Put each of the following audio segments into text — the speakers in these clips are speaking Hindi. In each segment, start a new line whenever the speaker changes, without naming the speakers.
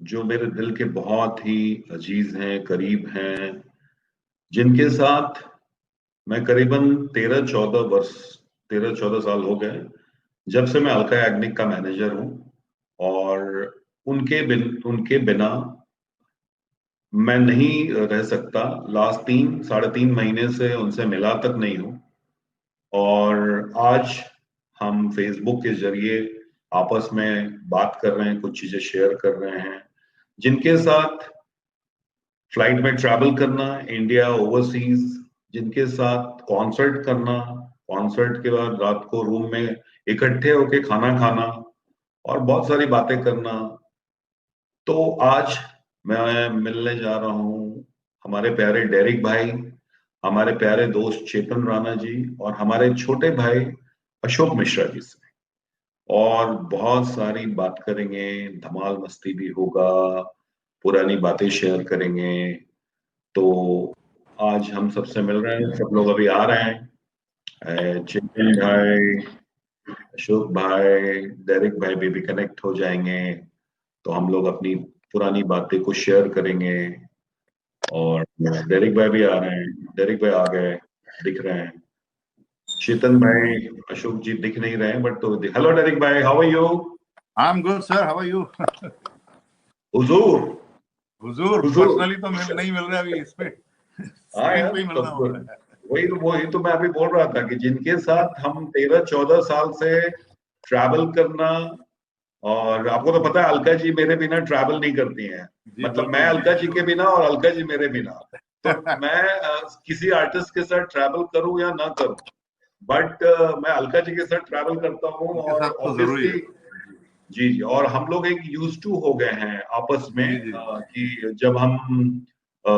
जो मेरे दिल के बहुत ही अजीज हैं, करीब हैं, जिनके साथ मैं करीबन 13-14 साल हो गए, जब से मैं अलका याग्निक का मैनेजर हूँ। और उनके बिना मैं नहीं रह सकता। लास्ट 3 साढ़े 3 महीने से उनसे मिला तक नहीं हूँ। और आज हम फेसबुक के जरिए आपस में बात कर रहे हैं, कुछ चीजें शेयर कर रहे हैं, जिनके साथ फ्लाइट में ट्रैवल करना, इंडिया ओवरसीज, जिनके साथ कॉन्सर्ट करना, कॉन्सर्ट के बाद रात को रूम में इकट्ठे होके खाना खाना और बहुत सारी बातें करना। तो आज मैं मिलने जा रहा हूँ हमारे प्यारे डेरिक भाई, हमारे प्यारे दोस्त चेतन राणा जी और हमारे छोटे भाई अशोक मिश्रा जी से। और बहुत सारी बात करेंगे, धमाल मस्ती भी होगा, पुरानी बातें शेयर करेंगे। तो आज हम सबसे मिल रहे हैं, सब लोग अभी आ रहे हैं। चेतन भाई, अशोक भाई, डेरिक भाई भी कनेक्ट हो जाएंगे। तो हम लोग अपनी पुरानी बातें को शेयर करेंगे। और डेरिक भाई भी आ रहे हैं, डेरिक भाई आ गए, दिख रहे हैं। चेतन भाई, अशोक जी दिख नहीं रहे हैं बट तो हेलो डेरिक भाई, how are you?
I'm good, sir. How are you?
Hazur.
Hazur
Hazur.
Personally तो नहीं मिल रहे अभी इस पे
हाँ
स्क्रीन
यार,
पे ही मिलना
तब
हो रहा है।
वही तो मैं अभी बोल रहा था कि जिनके साथ हम 13-14 साल से ट्रैवल करना। और आपको तो पता है अलका जी मेरे बिना ट्रैवल नहीं करती हैं।
जी
मतलब मैं
बिल्कुल
अलका
जी।
जी के बिना और अलका जी मेरे बिना। तो मैं किसी आर्टिस्ट के साथ ट्रैवल करूं या ना करूं, बट मैं अलका जी के साथ ट्रैवल करता हूं।
उनके
और
साथ तो जरूरी है।
ऑब्वियसली जी जी, और हम लोग एक यूज टू हो गए हैं आपस में,
जी जी
कि जब हम अ,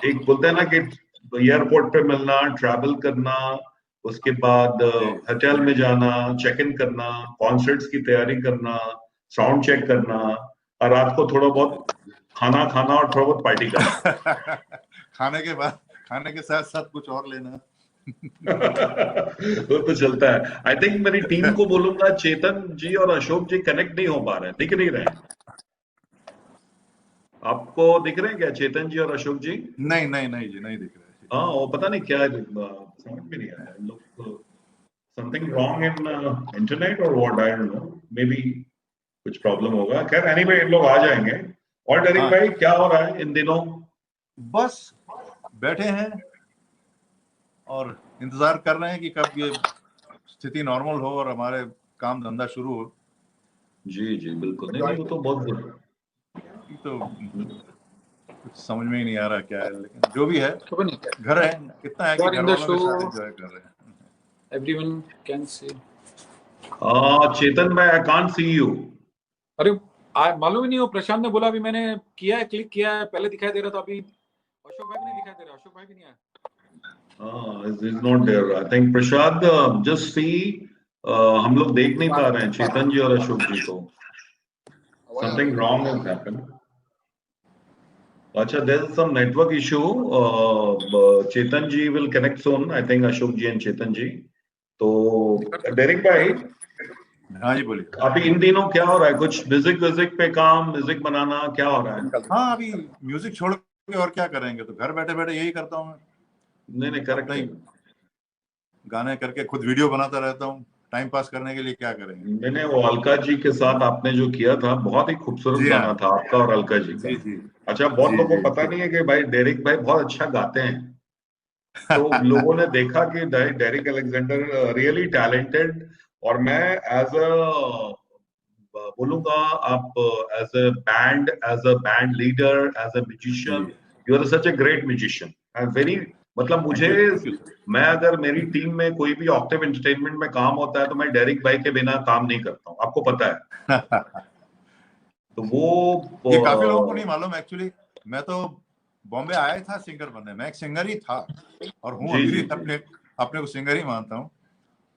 एक बोलते हैं ना कि एयरपोर्ट पे मिलना, ट्रैवल करना, उसके बाद
जी।
होटल में जाना, चेक इन करना, कॉन्सर्ट्स की तैयारी करना, साउंड चेक करना, और रात को थोड़ा बहुत खाना खाना और थोड़ा बहुत पार्टी करना।
खाने के बाद खाने के साथ साथ कुछ और लेना।
वो तो चलता है। आई थिंक मेरी टीम को बोलूंगा, चेतन जी और अशोक जी कनेक्ट नहीं हो पा रहे हैं, दिख नहीं रहे हैं। आपको दिख रहे हैं क्या चेतन जी और अशोक जी?
नहीं नहीं नहीं जी, नहीं दिख रहा
हाँ, वो पता नहीं क्या समझ में नहीं आ रहा है। लोग समथिंग रॉन्ग इन इंटरनेट और what, I don't know, may be कुछ प्रॉब्लम होगा। खैर एनीवे, इन लोग आ जाएंगे। और
है।
डेरिक
हाँ,
भाई, क्या हो रहा है इन दिनों?
बस बैठे हैं और इंतजार कर रहे हैं कि कब ये स्थिति नॉर्मल हो और हमारे काम धंधा शुरू हो।
जी जी बिल्कुल, नहीं नहीं, वो तो बहुत
तो कुछ समझ में ही नहीं आ रहा क्या है, लेकिन जो भी है घर है। कितना है कि घर वालों के साथ एंजॉय कर रहे हैं।
Everyone can see.
चेतन भाई, आई कांट सी यू।
अरे मालूम ही नहीं हो, प्रशांत ने बोला अभी मैंने किया है, क्लिक किया है, पहले दिखाई दे रहा था, अभी अशोक भाई भी नहीं दिखाई दे रहा, अशोक भाई भी नहीं आया।
Is not there, I think. Prasad, just see, हम लोग देख नहीं पा रहे हैं चेतन जी और अशोक जी को। Something wrong has happened. अच्छा, there is some network issue. Chetan ji will connect soon, I think Ashok ji and Chetan ji. तो डेरिक भाई,
हाँ जी बोलिए।
अभी इन दिनों क्या हो रहा है? कुछ म्यूजिक व्यूजिक पे काम, म्यूजिक बनाना, क्या हो रहा है?
हाँ, अभी म्यूजिक छोड़ के और क्या करेंगे, तो घर बैठे बैठे यही करता हूँ मैं।
नहीं नहीं,
अपना
करेक्ट
ही
है।
गाने करके खुद वीडियो बनाता रहता हूँ। टाइम पास करने के लिए क्या करेंगे।
मैंने वो अलका जी के साथ आपने जो किया था, बहुत ही खूबसूरत
जी
गाना
हाँ।
था आपका और अलका जी का।
जी जी
अच्छा, बहुत
जी
लोगों
जी
को पता नहीं है कि भाई डेरिक भाई बहुत अच्छा गाते हैं। तो लोगों ने देखा कि डेरिक अलेक्जेंडर रियली टैलेंटेड। और मैं एज अ बोलूंगा, आप as a band leader, as a musician,
जी।
You are such a great musician. I very, मतलब
थैंक
मुझे,
यू सर।
मैं अगर मेरी टीम में कोई भी ऑक्टेव एंटरटेनमेंट में काम होता है तो मैं डेरिक भाई के बिना काम नहीं करता हूँ, आपको पता है। तो
ये काफी लोगों को
वो
नहीं मालूम एक्चुअली। मैं तो बॉम्बे आया था सिंगर बनने, मैं एक सिंगर ही था और हूँ
जी
अभी
जी
भी,
जी,
अपने अपने को सिंगर ही मानता हूँ।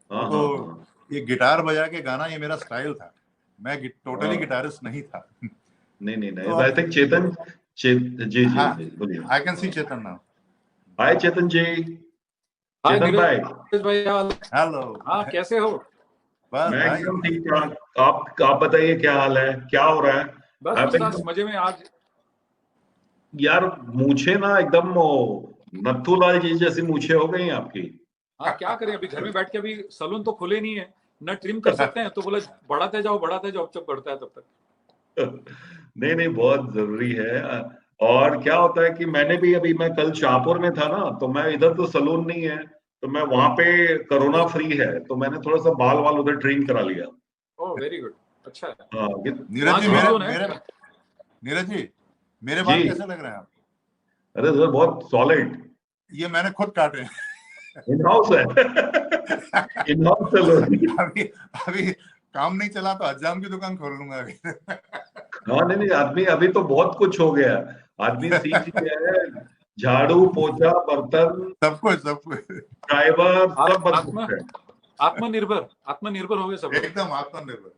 हाँ
वो
हाँ
तो
हाँ
ये गिटार बजा के गाना ये मेरा स्टाइल था। मैं टोटली
हाँ।
गिटारिस्ट नहीं था।
नहीं नहीं
तो
नहीं, आई
अब
थिंक चेतन, जी जी
हाँ,
जी, बोलिए।
I can see Chetan now.
हाय चेतन जी।
हाय
चेतन भाई,
नीरज भाई, क्या हाल?
हेलो।
हाँ, कैसे हो?
बस
मैं
भाई।
एकदम ठीक ठाक। आप बताइए, क्या हाल है, क्या हो रहा है?
बस
आप
बिंदास
एकदम
मजे में आज।
यार मूछे ना एकदम नथुलाल जी जैसी मूछे हो गई आपकी।
हाँ क्या करें, अभी घर में बैठ के, अभी सलून तो खुले नहीं है, न ट्रिम कर सकते हैं, तो बोला बढ़ाते जाओ अब तक बढ़ता है तब तक।
नहीं नहीं, बहुत जरूरी है। और क्या होता है कि मैंने भी अभी, मैं कल शाहपुर में था ना, तो मैं इधर तो सलून नहीं है, तो मैं वहां पे कोरोना फ्री है, तो मैंने थोड़ा सा बाल वाल उधर ट्रिम करा लिया।
ओह वेरी गुड, अच्छा है।
हाँ
नीरज जी,
ग्रीन
हाँ
जोन है।
नीरज जी, मेरे
जी।
बाल कैसे लग रहे हैं आप?
अरे सर बहुत सॉलिड।
ये मैंने खुद काटे हैं।
इन हाउस है। In house salon.
अभी अभी काम नहीं चला तो हज्जाम की दुकान खोल लूंगा अभी।
हाँ नहीं नहीं, आदमी अभी तो बहुत कुछ हो गया, आदमी सीख गया है, झाड़ू पोछा बर्तन
सब कुछ
ड्राइवर सब बन
आत्म
सकते हैं।
आत्मनिर्भर हो गए सब लोग।
एकदम आत्मनिर्भर।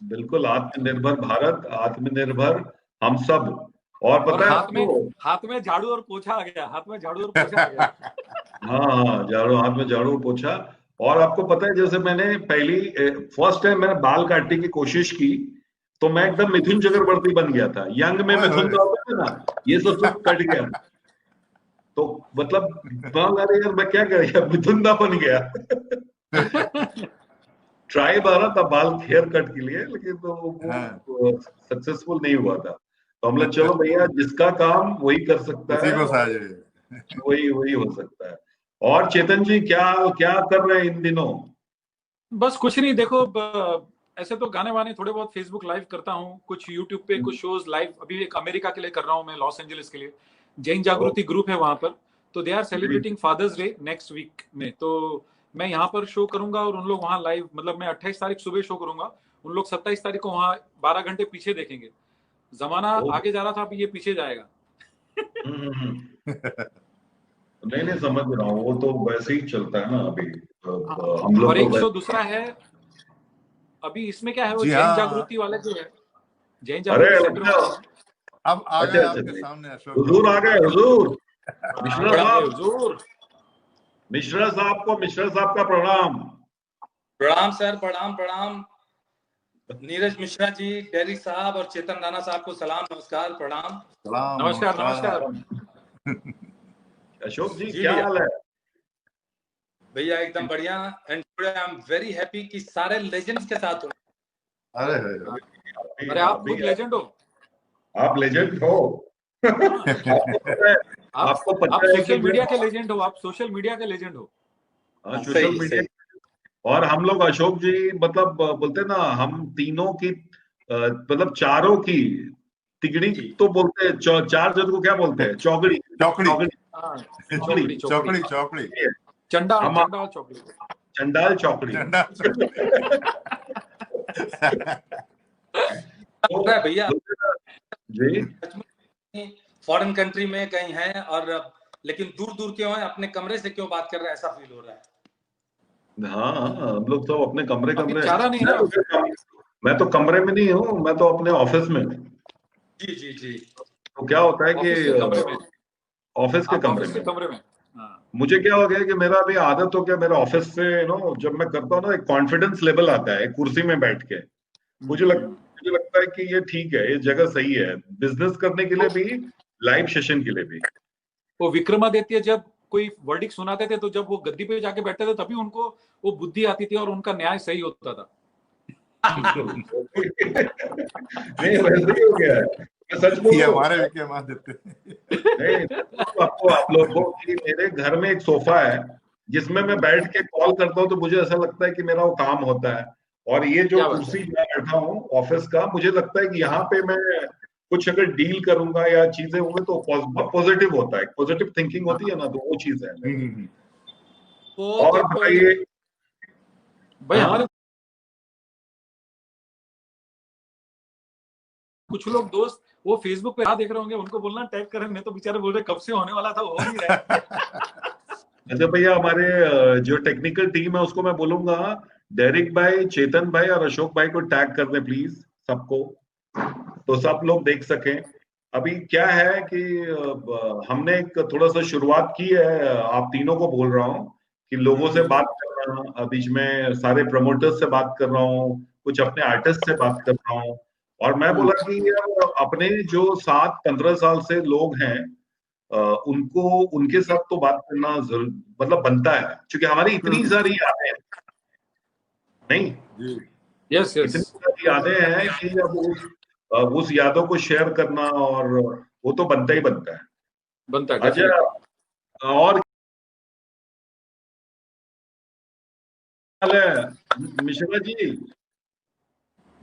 बिल्कुल आत्मनिर्भर भारत, आत्मनिर्भर हम सब। और
और
पता है आपको,
हाथ में झाड़ू और पोछा आ गया, हाथ में झाड़ू और पोछा आ गया।
हाँ हाँ, झाड़ू, हाथ में झाड़ू पोछा। और आपको पता है, जैसे मैंने फर्स्ट टाइम मैंने बाल काटने की कोशिश की, तो मैं एकदम मिथुन चक्रवर्ती बन गया था। यंग में
ओए
मिथुन
होए।
का होता है ना, ये सब कट गया। तो मतलब अरे यार मैं क्या कर गया, मिथुन दा बन गया। ट्राई मारा था बाल हेयर कट के लिए, लेकिन तो
हाँ,
वो सक्सेसफुल नहीं हुआ था। तो हम लोग चलो भैया, जिसका काम वही कर सकता
उसी
है,
को
और
साजे।
वही वही हो सकता है। और चेतन जी क्या क्या कर रहे हैं इन दिनों?
बस कुछ नहीं, देखो ऐसे तो गाने वाने थोड़े बहुत फेसबुक लाइव करता हूँ, कुछ यूट्यूब पे कुछ शोज लाइव, अभी एक अमेरिका के लिए कर रहा हूँ मैं, लॉस एंजलिस के लिए। जैन जागृति ग्रुप है वहां पर, तो they are celebrating father's day next week में, तो मैं यहाँ पर शो करूंगा और उन लोग वहाँ लाइव, मतलब मैं 28 तारीख सुबह शो करूंगा, उन लोग 27 तारीख को वहाँ 12 घंटे पीछे देखेंगे। जमाना आगे जा रहा था, अभी ये पीछे जाएगा।
नहीं नहीं, समझ रहा हूँ, वो तो वैसे ही चलता है ना अभी। हम लोग
और
तो
एक शो
वैसे।
दूसरा है, अभी इसमें क्या है, वो
जी
जैन
हाँ।
जागृति वाले जो है, जैन
अरे
जागृति सेंटर
अच्छा,
वाले हैं।
अब आ
अच्छा
गए
अच्छा
आपके
नहीं।
सामने अशोक
हुजूर आ
बाबू।
गए, हुजूर मिश्रा
आ गए
साहब।
हुजूर।
मिश्रा साहब को, मिश्रा साहब का प्रणाम।
प्रणाम सर, प्रणाम प्रणाम। नीरज मिश्रा जी, डेरी साहब और चेतन राणा साहब को सलाम, नमस्कार, प्रणाम।
सलाम,
नमस्कार नमस्कार।
अशोक जी
जी
क्या
भैया,
हाल है?
भैया एकदम बढ़िया। And today I am very happy कि सारे लेजेंड्स के साथ हूँ।
अरे
अरे आप खुद लेजेंड हो।
आप लेजेंड हो। आपको पता है, आपको
आप
पता है कि
सोशल मीडिया के लेजेंड हो, आप सोशल मीडिया के लेजेंड हो।
हाँ, सोशल
सही
मीडिया।
सही।
और हम लोग अशोक जी, मतलब बोलते हैं ना, हम तीनों की मतलब चारों की तिगड़ी
जी
तो बोलते हैं, चार जन को क्या बोलते हैं, चौगड़ी।
चौकड़ी
चौगड़ी।
हाँ,
चौकड़ी।
चौकड़ी चौकड़ी।
चौकड़ी।
चंडाल
हम
चंडाल चौकड़ी।
चंडाल चौकड़ी।
झंडा चौकड़ी।
तो
है भैया,
बोलते हैं ना, जी।
फॉरेन कंट्री में कहीं है और लेकिन दूर दूर क्यों है, अपने कमरे से क्यों बात कर रहे हैं, ऐसा फील हो रहा है।
हाँ हाँ, हम लोग तो अपने कमरे
अभी
कमरे।
चारा नहीं ना।
मैं तो कमरे में नहीं हूँ, मैं तो अपने ऑफिस में हूँ।
जी जी जी।
तो क्या होता है
ऑफिस के कमरे में।
कि ऑफिस के
आप
कमरे
ऑफिस के
में
कमरे में। हाँ।
मुझे क्या हो गया कि मेरा अभी आदत हो गया, मेरा ऑफिस से जब मैं करता हूँ ना, एक कॉन्फिडेंस लेवल आता है, एक कुर्सी में बैठ के। मुझे लगता है कि ये ठीक है, ये जगह सही है बिजनेस करने के लिए भी, लाइव सेशन के लिए भी।
वो विक्रमादित्य जब कोई वर्डिक्ट सुनाते थे, तो जब वो गद्दी पे जाके बैठते थे, तभी उनको वो बुद्धि आती थी और उनका न्याय सही होता था।
नहीं वैसे ही हो गया है, मैं सच बोल
ये
रहा हूँ।
हमारे विक्रमादित्य।
नहीं, आपको, आप लोगों की, मेरे घर में एक सोफा है जिसमें मैं बैठ के कॉल करता हूँ, तो मुझे ऐसा लगता है कि मेरा वो काम होता है। और ये जो
क्या बात
कुर्सी
है।
मैं बैठा हूँ ऑफिस का, मुझे लगता है कि यहाँ पे मैं कुछ अगर डील करूंगा या चीजें होंगी तो बहुत पॉजिटिव होता है, पॉजिटिव थिंकिंग होती है ना, तो वो चीज है मेरी।
वो
और
देखो
बताइए।
भाई
हाँ
हमारे कुछ लोग दोस्त वो फेसबुक पे देख रहे होंगे, उनको बोलना टैग करें, नहीं तो बेचारे बोल रहे कब से होने वाला था, वो हो नहीं रहा है।
अच्छा भैया, हमारे जो टेक्निकल टीम है उसको मैं बोलूंगा, डेरिक भाई, चेतन भाई और अशोक भाई को टैग कर दें प्लीज, सबको, तो सब लोग देख सकें। अभी क्या है कि हमने एक थोड़ा सा शुरुआत की है, आप तीनों को बोल रहा हूँ कि लोगों से बात करना, बीच में सारे प्रमोटर्स से बात कर रहा हूँ, कुछ अपने आर्टिस्ट से बात कर रहा हूँ, और मैं बोला कि यार अपने जो 7-15 साल से लोग हैं उनको उनके साथ तो बात करना जरूर मतलब बनता है, क्योंकि हमारी इतनी सारी यादें हैं, नहीं
जी
यस
इतनी
यस
सारी यादें हैं कि अब उस यादों को शेयर करना और वो तो बनता ही बनता है।
बनता है
अच्छा,
डेफिनेटली।
और क्या हाल है मिश्रा जी?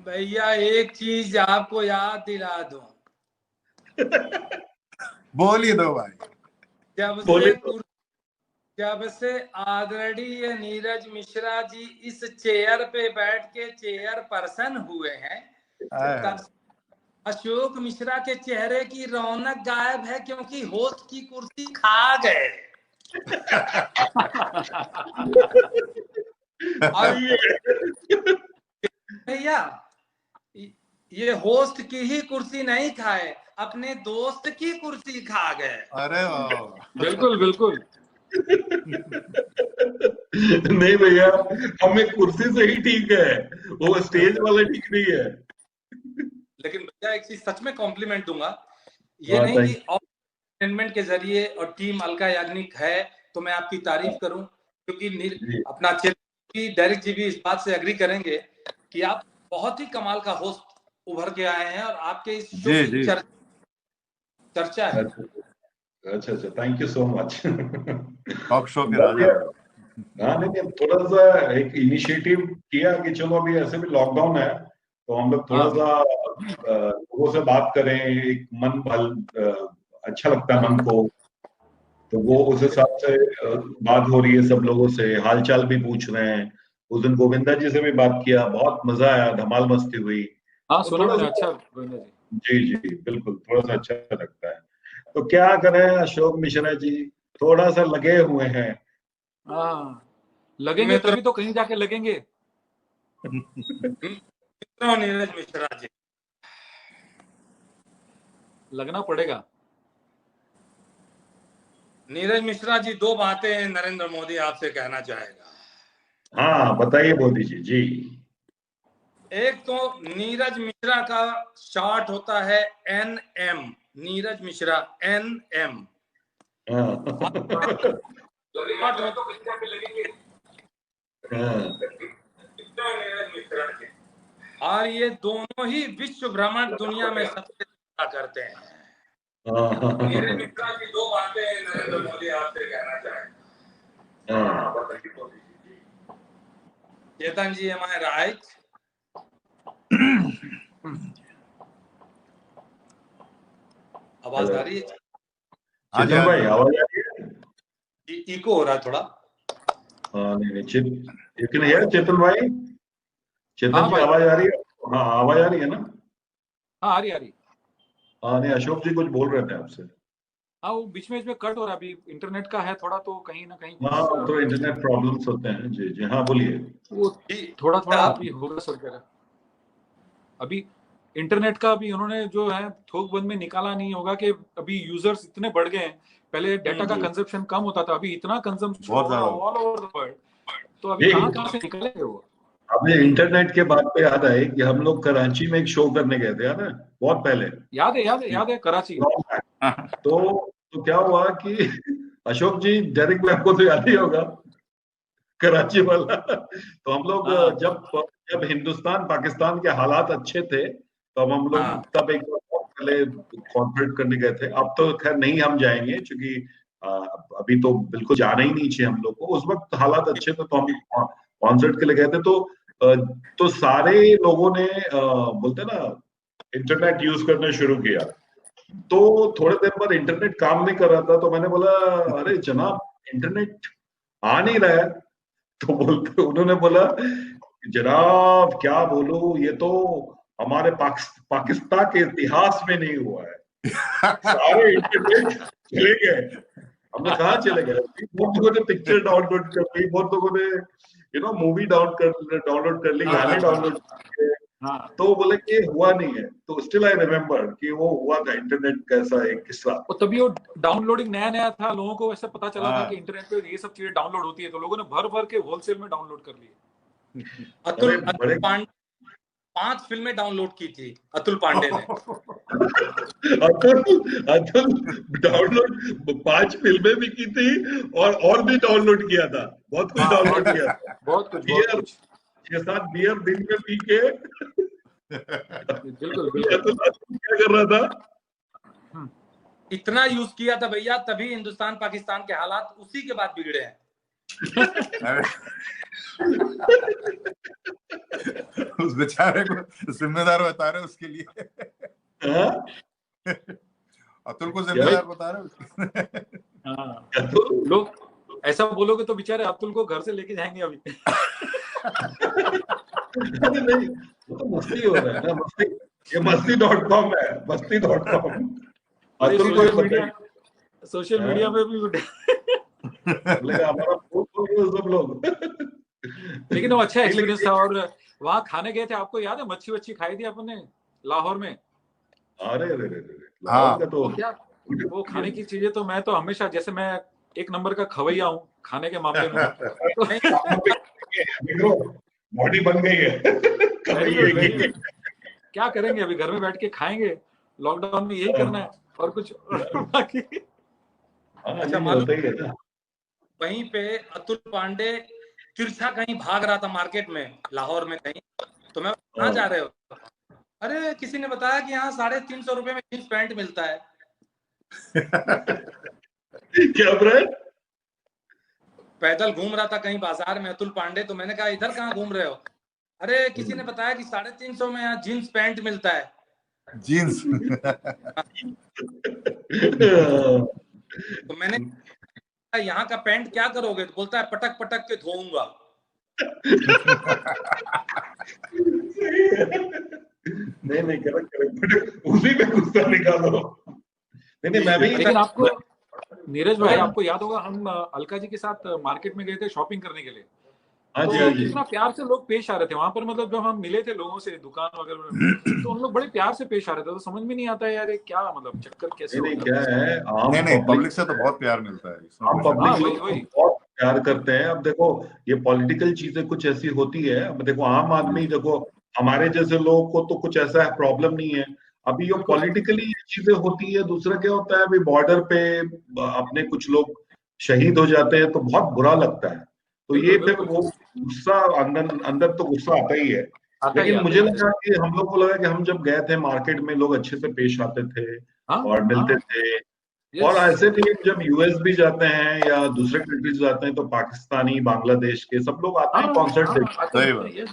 भैया एक चीज आपको याद दिला दूं,
बोलिए दो भाई।
जब
बोले
से
तो
जब से आदरणीय ये नीरज मिश्रा जी इस चेयर पे बैठ के चेयर पर्सन हुए हैं, तब से अशोक मिश्रा के चेहरे की रौनक गायब है, क्योंकि होस्ट की कुर्सी खा गए। अब भैया ये होस्ट की ही कुर्सी नहीं खाए, अपने दोस्त की कुर्सी खा गए।
अरे वाह,
बिल्कुल बिल्कुल।
नहीं भैया, हमें कुर्सी से ही ठीक है, वो स्टेज वाला ठीक नहीं है।
लेकिन भैया एक चीज सच में कॉम्प्लीमेंट दूंगा, ये
हाँ,
नहीं कि एंटरटेनमेंट के जरिए और टीम अलका याग्निक है तो मैं आपकी तारीफ करूं, क्योंकि अपना क्षेत्र की डायरेक्ट जी भी इस बात से एग्री करेंगे कि आप बहुत ही कमाल का होस्ट उभर के आए हैं और आपके इस शो
जी
की
जी
चर्चा है।
अच्छा अच्छा, thank you so much.
Talk show के राजा हो।
हाँ नहीं, थोड़ा सा एक इनिशिएटिव किया कि चलो अभी ऐसे भी लॉकडाउन है तो हम लोग थोड़ा सा लोगों से बात करें, एक मन अच्छा लगता है मन को, तो वो उस हिसाब से बात हो रही है, सब लोगों से हालचाल भी पूछ रहे हैं। उस दिन गोविंदा जी से भी बात किया, बहुत मजा आया, धमाल मस्ती हुई।
हाँ
तो
सुना
थोड़ा
मैंने,
सा
अच्छा गोविंदा जी।
जी जी बिल्कुल, थोड़ा सा अच्छा लगता है। तो क्या करें अशोक मिश्रा जी, थोड़ा सा लगे हुए हैं।
हाँ लगेंगे
मित्र
तभी तो कहीं जाके लगेंगे।
नीरज मिश्रा जी,
लगना पड़ेगा।
नीरज मिश्रा जी, दो बातें नरेंद्र मोदी आपसे कहना चाहेगा।
हाँ बताइए मोदी जी। जी
एक तो नीरज मिश्रा का शॉर्ट होता है NM, नीरज मिश्रा NM।
हाँ
और ये दोनों ही विश्व भ्रमण दुनिया में सबसे ज्यादा करते हैं। नीरज
हाँ
मिश्रा की दो बातें नरेंद्र मोदी आपसे कहना चाहेंगे। चेतन जी, एम आई राइट? आवाज आ रही है?
चेतन भाई आवाज आ रही है?
इको हो रहा है थोड़ा।
हाँ नहीं नहीं, लेकिन है चेतन भाई, चेतन
हाँ
जी
भाई,
आवाज आ रही है? हाँ आवाज आ रही है ना?
हाँ आ रही आ रही।
हाँ नहीं, अशोक जी कुछ बोल रहे थे आपसे।
हाँ वो बीच में कट हो रहा है, अभी इंटरनेट का है थोड़ा, तो कहीं ना कहीं
हाँ
कुछ
तो इंटरनेट प्रॉब्लम्स होते हैं। जी जी हाँ बोलिए।
वो थोड़ा थोड़ा अभी होगा सब जगह। अभी इंटरनेट का भी उन्होंने जो है थोक बंद में निकाला नहीं होगा कि अभी यूजर्स इतने बढ़ गए हैं। पहले डेटा का कंजप्शन कम होता था, अभी इतना कंजम्पशन
बहुत ज्यादा
ऑल ओवर द वर्ल्ड, तो अभी
जी,
कहाँ से निकालेंगे वो।
अभी इंटरनेट के बात पे याद आए कि हम लोग कराची में एक शो करने गए थे, याद है? बहुत पहले।
याद है याद है याद है, कराची।
तो क्या हुआ कि अशोक जी, डायरेक्ट में आपको तो याद ही होगा, कराची वाला। तो हम लोग
हाँ
जब जब हिंदुस्तान पाकिस्तान के हालात अच्छे थे, तब हम लोग तब एक बार बहुत पहले कॉन्सर्ट करने गए थे। अब तो खैर नहीं हम जाएंगे, क्योंकि अभी तो बिल्कुल जाना ही नहीं चाहिए हम लोग को। उस वक्त हालात अच्छे थे तो हम कॉन्सर्ट के लिए गए थे। तो सारे लोगों ने बोलते ना इंटरनेट यूज करना शुरू किया। तो थोड़े देर बाद इंटरनेट काम नहीं कर रहा था, तो मैंने बोला अरे जनाब, इंटरनेट आ नहीं रहा है। तो बोलते उन्होंने बोला जनाब क्या बोलूं, ये तो हमारे पाकिस्तान के इतिहास में नहीं हुआ है, सारे इंटरनेट चले गए। हमने कहा चले गए? बहुत लोगों ने पिक्चर डाउनलोड कर ली, बहुत लोगों ने मूवी डाउनलोड कर ली, गाने डाउनलोड कर लिए।
हाँ
तो बोले कि हुआ नहीं है। तो स्टिल आई रिमेम्बर कि वो हुआ था इंटरनेट का ऐसा एक किस्सा।
और तभी वो डाउनलोडिंग नया नया था, लोगों को वैसे पता चला था कि इंटरनेट पे ये सब चीजें डाउनलोड होती है, तो लोगों ने भर भर के होलसेल में डाउनलोड कर लिए।
अतुल
बड़े
पांडे 5 फिल्में डाउनलोड की थी अतुल पांडे ने।
अतुल डाउनलोड 5 फिल्में भी की थी और भी डाउनलोड किया था, बहुत कुछ डाउनलोड किया था,
बहुत कुछ
6-7 बियर दिन में पी के।
बिल्कुल बिल्कुल।
क्या कर रहा था?
इतना यूज किया था भैया, तभी हिंदुस्तान पाकिस्तान के हालात उसी के बाद बिगड़े हैं।
उस बेचारे को जिम्मेदार बता रहे उसके लिए। अतुल को जिम्मेदार बता रहे।
लोग ऐसा बोलोगे तो बेचारे अतुल को घर से लेके जाएंगे अभी।
नहीं, वो तो मस्ती हो रहा है ना, मस्ती। ये मस्ती.com है, मस्ती.com। अतुल को
सोशल मीडिया पे भी
हमारा सब लोग।
लेकिन वो अच्छा एक्सपीरियंस था। और वहाँ खाने गए थे, आपको याद है मच्छी वच्छी खाई थी आपने लाहौर में?
अरे लाहौर का तो
क्या वो खाने की चीजें, तो मैं तो हमेशा, जैसे मैं एक नंबर का खवैया हूँ खाने के मामले में।
बॉडी बन गई है।
क्या करेंगे अभी, घर में बैठ के खाएंगे, लॉकडाउन में यही करना है और कुछ बाकी।
अच्छा मालूम, वहीं पे अतुल पांडे तिरछा कहीं भाग रहा था मार्केट में, लाहौर में कहीं, तो मैं कहाँ जा रहे हो? अरे किसी ने बताया कि यहाँ 350 रुपए में जींस पैंट मिलता है।
क्या ब्रे?
पैदल घूम रहा था कहीं बाजार में अतुल पांडे, तो मैंने कहा इधर कहाँ घूम रहे हो? अरे किसी ने बताया कि 350 में यहाँ जींस पैंट मिलता है।
जींस।
तो मैंने यहाँ का पैंट क्या करोगे? तो बोलता है पटक पटक के धोऊंगा।
नहीं करेक्ट, उसी पे गुस्सा निकालो। नहीं मैं भी।
लेकिन आपको नीरज भाई, आपको याद होगा हम अलका जी के साथ मार्केट में गए थे शॉपिंग करने के लिए। तो कितना प्यार से लोग पेश आ रहे थे वहां पर, मतलब जब हम मिले थे लोगों से दुकान वगैरह में, तो उन लोग बड़े प्यार से पेश आ रहे थे। तो समझ में नहीं आता है यार, क्या मतलब चक्कर कैसे
नहीं क्या है।
नहीं पब्लिक से तो बहुत प्यार मिलता है,
हम पब्लिक बहुत प्यार करते हैं। अब देखो ये पॉलिटिकल चीजें कुछ ऐसी होती है, अब देखो आम आदमी, देखो हमारे जैसे लोगों को तो कुछ ऐसा प्रॉब्लम नहीं है। अभी ये पॉलिटिकली चीजें होती है। दूसरा क्या होता है, अभी बॉर्डर पे अपने कुछ लोग शहीद हो जाते हैं तो बहुत बुरा लगता है। तो ये फिर वो गुस्सा अंदर तो गुस्सा आता ही है। लेकिन मुझे लगा कि हम लोग को लगा कि हम जब गए थे मार्केट में लोग अच्छे से पेश आते थे और मिलते थे। और ऐसे भी जब यूएस भी जाते हैं या दूसरे कंट्रीज जाते हैं तो पाकिस्तानी, बांग्लादेश के सब लोग आते हैं कॉन्सर्ट देखने,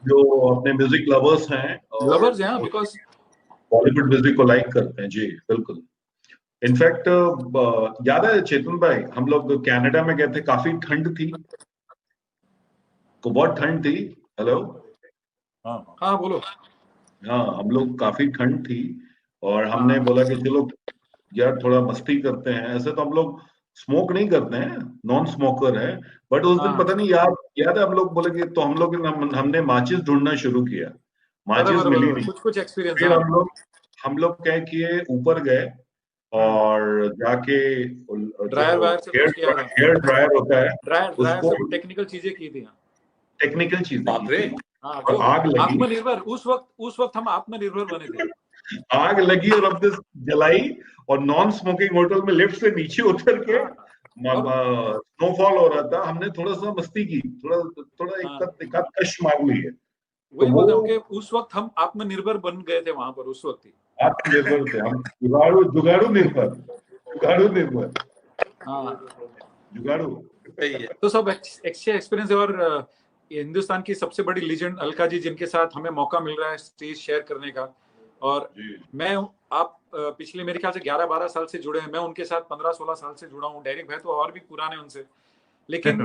जो अपने म्यूजिक लवर्स हैं,
बिकॉज़
बॉलीवुड म्यूजिक को लाइक करते हैं। जी बिल्कुल। इनफैक्ट याद है चेतन भाई, हम लोग कनाडा में गए थे, काफी ठंड थी, तो बहुत ठंड थी। हेलो,
हाँ बोलो।
हाँ हम लोग काफी ठंड थी और हमने बोला कि चलो यार थोड़ा मस्ती करते हैं। ऐसे तो हम लोग स्मोक नहीं करते हैं, नॉन स्मोकर है, बट उस दिन पता नहीं याद है हम लोग बोले कि, तो हमने माचिस ढूंढना शुरू किया, माचिस मिली नहीं।
कुछ एक्सपीरियंस।
फिर हम लोग क्या किए, ऊपर गए और जाके हेयर ड्रायर होता है उसको,
टेक्निकल चीजें की थी,
टेक्निकल चीजें।
आग लगी। आत्मनिर्भर उस वक्त हम आत्मनिर्भर बने थे।
आग लगी और हमने जलाई और नॉन स्मोकिंग होटल में लिफ्ट से नीचे उतर के, स्नोफॉल हो रहा था, हमने थोड़ा सा मस्ती की, थोड़ा एक कश मार ली है।
वही बोलते हैं कि उस वक्त हम आत्मनिर्भर बन गए थे वहां पर, उस वक्त ही
आत्मनिर्भर थे हम। जुगाड़ू।
तो सब अच्छे एक्सपीरियंस है। और हिंदुस्तान की सबसे बड़ी लीजेंड अलका जी, जिनके साथ हमें मौका मिल रहा है स्टेज शेयर करने का, और मैं आप पिछले मेरे ख्याल से 11-12 साल से जुड़े हैं, मैं उनके साथ 15-16 साल से जुड़ा हूँ। डायरेक्ट भाई तो और भी पुराने उनसे, लेकिन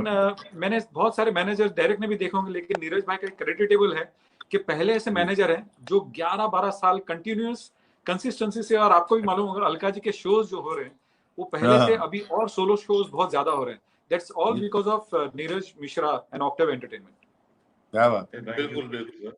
मैंने बहुत सारे मैनेजर डायरेक्ट ने भी देखे होंगे, लेकिन नीरज भाई का क्रेडिटेबल है कि पहले ऐसे मैनेजर हैं जो 11-12 साल कंटिन्यूअस कंसिस्टेंसी से, और आपको भी मालूम होगा अलका जी के शोज जो हो रहे हैं वो पहले से अभी और सोलो शोज बहुत ज्यादा हो रहे हैं। That's all because of Neeraj Mishra and Octave entertainment.
क्या बात है।
बिल्कुल।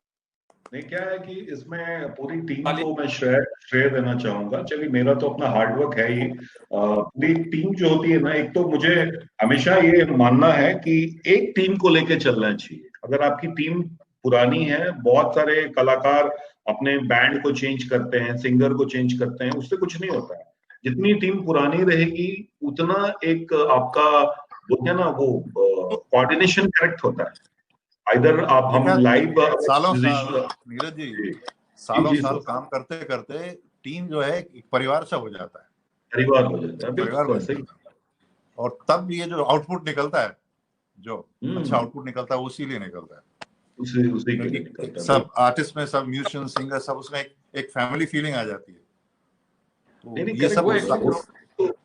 नहीं क्या है कि इसमें पूरी टीम को मैं श्रेय देना चाहूंगा। चलिए मेरा तो अपना हार्डवर्क है ही, पूरी टीम जो होती है ना, एक तो मुझे हमेशा ये मानना है कि एक टीम को लेके चलना चाहिए। अगर आपकी टीम पुरानी है, बहुत सारे कलाकार अपने बैंड को चेंज करते हैं, सिंगर को चेंज करते हैं, उससे कुछ नहीं होता है। जितनी टीम पुरानी रहेगी उतना एक आपका बोलते हैं ना वो कोऑर्डिनेशन करेक्ट होता है। इधर आप हम लाइव
सालों साल नीरज जी सालों साल काम करते करते टीम जो है एक परिवार सा हो जाता है,
परिवार हो जाता है,
परिवार बन जाता है। और तब ये जो आउटपुट निकलता है, जो अच्छा आउटपुट निकलता है, उसी लिए निकलता है,
उसी के लिए निकलता है।
सब आर्टिस्ट में, सब म्यूजिशियन, सिंगर, सब उसमें एक फैमिली फीलिंग आ जाती है। तो ये सब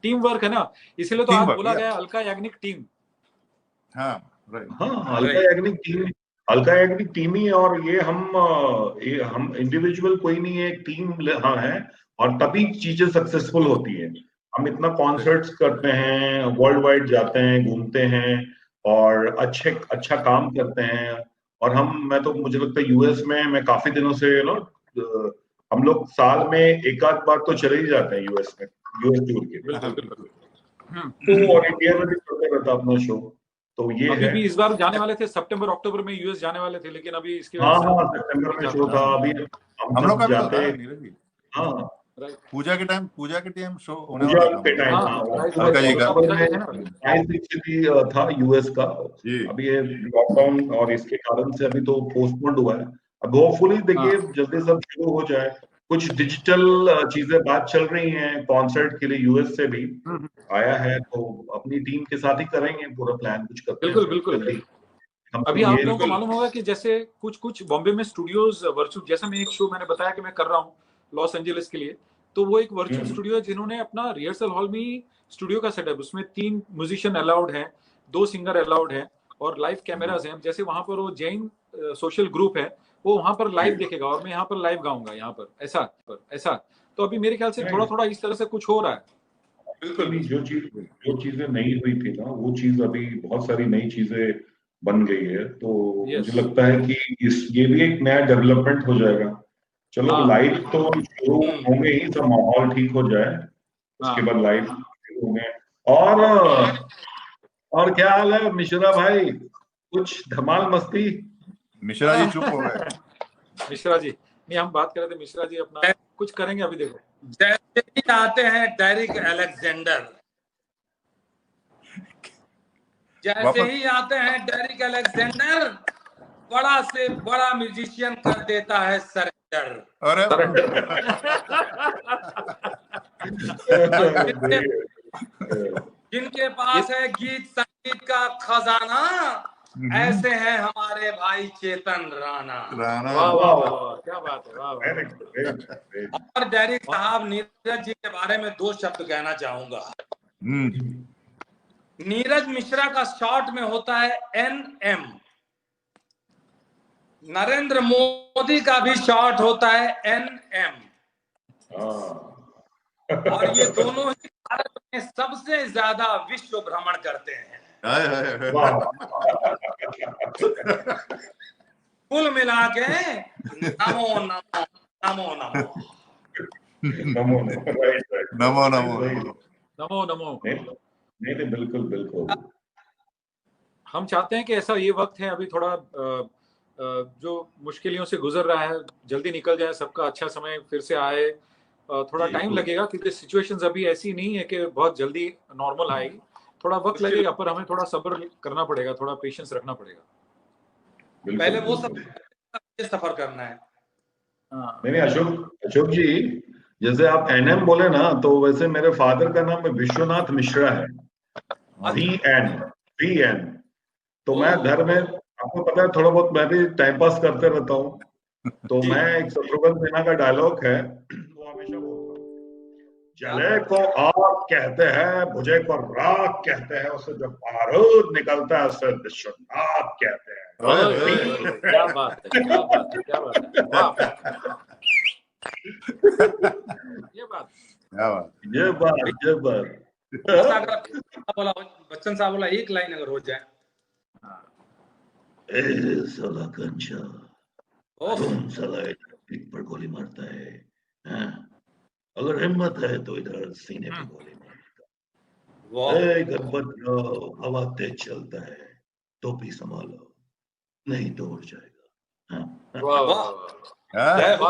टीम वर्क है ना, इसीलिए तो आज बोला गया अलका याग्निक टीम।
हाँ राइट,
हाँ अलका याग्निक टीम ही। और ये हम इंडिविजुअल कोई नहीं है, एक टीम हाँ है, और तभी चीजें सक्सेसफुल होती है। हम इतना कॉन्सर्ट्स करते हैं, वर्ल्ड वाइड जाते हैं, घूमते हैं और अच्छा काम करते हैं। और मैं तो मुझे लगता है यूएस में मैं काफी दिनों से हम लोग साल में एक आध बार तो चले ही जाते हैं यूएस टूर के। तो और इंडिया में भी चलते रहता अपना शो। तो ये
अभी भी इस बार जाने वाले थे, सितंबर अक्टूबर में यूएस जाने वाले थे, लेकिन अभी इसके
हाँ सितंबर में शो था। अभी
हम लोग का भी होता है नीरज जी।
हाँ
पूजा के टाइम शो होने
पूजा
वाला
के टाइम था यूएस का। अभी ये लॉकडाउन और इसके कारण से अभी तो पोस्टपोन्ड हुआ है। अब होपफुली देखिए जल्दी सब शुरू हो जाए। कुछ डिजिटल चीजें बात चल रही हैं कॉन्सर्ट के लिए, यूएस से भी आया है, तो अपनी टीम के साथ ही करेंगे पूरा प्लान कुछ करते हैं।
बिल्कुल। अभी आप लोगों को मालूम होगा कि जैसे कुछ बॉम्बे में स्टूडियोज वर्चुअल, जैसा मैं एक शो मैंने बताया कि मैं कर रहा हूँ लॉस एंजलिस के लिए, तो वो एक वर्चुअल स्टूडियो है जिन्होंने अपना रिहर्सल हॉल में ही स्टूडियो का सेटअप, उसमें 3 म्यूजिशियन अलाउड हैं, 2 सिंगर अलाउड हैं और लाइव कैमराज हैं। जैसे वहां पर वो जैन सोशल ग्रुप है, वो वहां पर लाइव देखेगा और मैं यहाँ पर लाइव गाऊंगा यहाँ पर ऐसा। तो अभी मेरे ख्याल से थोड़ा इस तरह से कुछ हो रहा है।
बिल्कुल, जो चीजें नहीं हुई थी ना, वो चीज अभी बहुत सारी नई चीजें बन गई है। तो मुझे लगता है कि ये भी एक नया डेवलपमेंट हो जाएगा। चलो लाइव तो शुरू होंगे ही, सब माहौल ठीक हो जाए उसके बाद लाइव शुरू होंगे। और क्या हाल है मिश्रा भाई, कुछ धमाल मस्ती?
मिश्रा जी चुप हो गए।
मिश्रा जी नहीं, हम बात कर रहे थे, मिश्रा जी अपना कुछ करेंगे अभी। देखो
जैसे ही आते हैं डेरिक अलेक्जेंडर, जैसे ही आते हैं डेरिक अलेक्जेंडर, बड़ा से बड़ा म्यूजिशियन कर देता है सरेंडर।
अरे
जिनके पास है गीत संगीत का खजाना, ऐसे हैं हमारे भाई चेतन राणा।
वाह क्या बात है, वाह।
और डेरिक साहब, नीरज जी के बारे में 2 शब्द कहना चाहूंगा। नीरज मिश्रा का शॉर्ट में होता है NM, नरेंद्र मोदी का भी शॉर्ट होता है NM, और ये दोनों ही भारत में सबसे ज्यादा विश्व भ्रमण करते हैं। कुल मिला के नमो नमो नमो नमो
नमो
नमो नमो
नमो नमो।
नहीं बिल्कुल।
हम चाहते हैं कि ऐसा ये वक्त है अभी, थोड़ा जो मुश्किलों से गुजर रहा है जल्दी निकल जाए, सबका अच्छा समय फिर से आए। थोड़ा टाइम लगेगा क्योंकि सिचुएशंस अभी ऐसी नहीं है कि बहुत जल्दी नॉर्मल आएगी, थोड़ा वक्त लगेगा, पर हमें थोड़ा सब्र करना पड़ेगा, थोड़ा पेशेंस रखना पड़ेगा।
पहले वो सब सफर करना है।
नहीं अशोक जी, जैसे आप NM बोले ना, तो वैसे मेरे फादर का नाम विश्वनाथ मिश्रा है, VN। तो मैं घर में, आपको पता है थोड़ा बहुत मैं भी टाइम पास करते रहता हूँ, तो मैं एक शत्रुघ्न सिन्हा का डायलॉग है वो हमेशा बोलता हूँ, जले को आग कहते हैं, भुजे को राख कहते हैं, उसे जो बारूद निकलता है उसे विश्वनाथ कहते हैं।
क्या बात है, क्या बात है।
ये बात
बच्चन साहब बोला, एक लाइन अगर हो जाए,
साला कंचा, कौन साला पर गोली मारता है? अगर हिम्मत है तो इधर सीने पे गोली मारेगा। गब्बर हवा तेज चलता है, टोपी संभालो नहीं तो उड़ जाएगा।
जय हो।